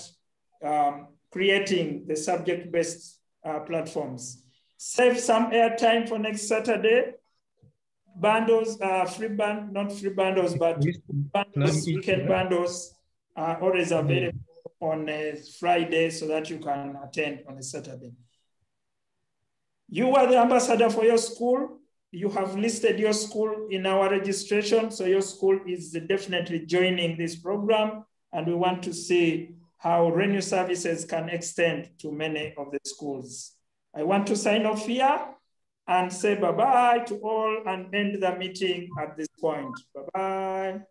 creating the subject-based platforms. Save some airtime for next Saturday. Bundles, free band, not free bundles, but bundles, weekend bundles are always available on a Friday so that you can attend on a Saturday. You are the ambassador for your school. You have listed your school in our registration, so your school is definitely joining this program, and we want to see how Renew services can extend to many of the schools. I want to sign off here and say bye-bye to all and end the meeting at this point. Bye-bye.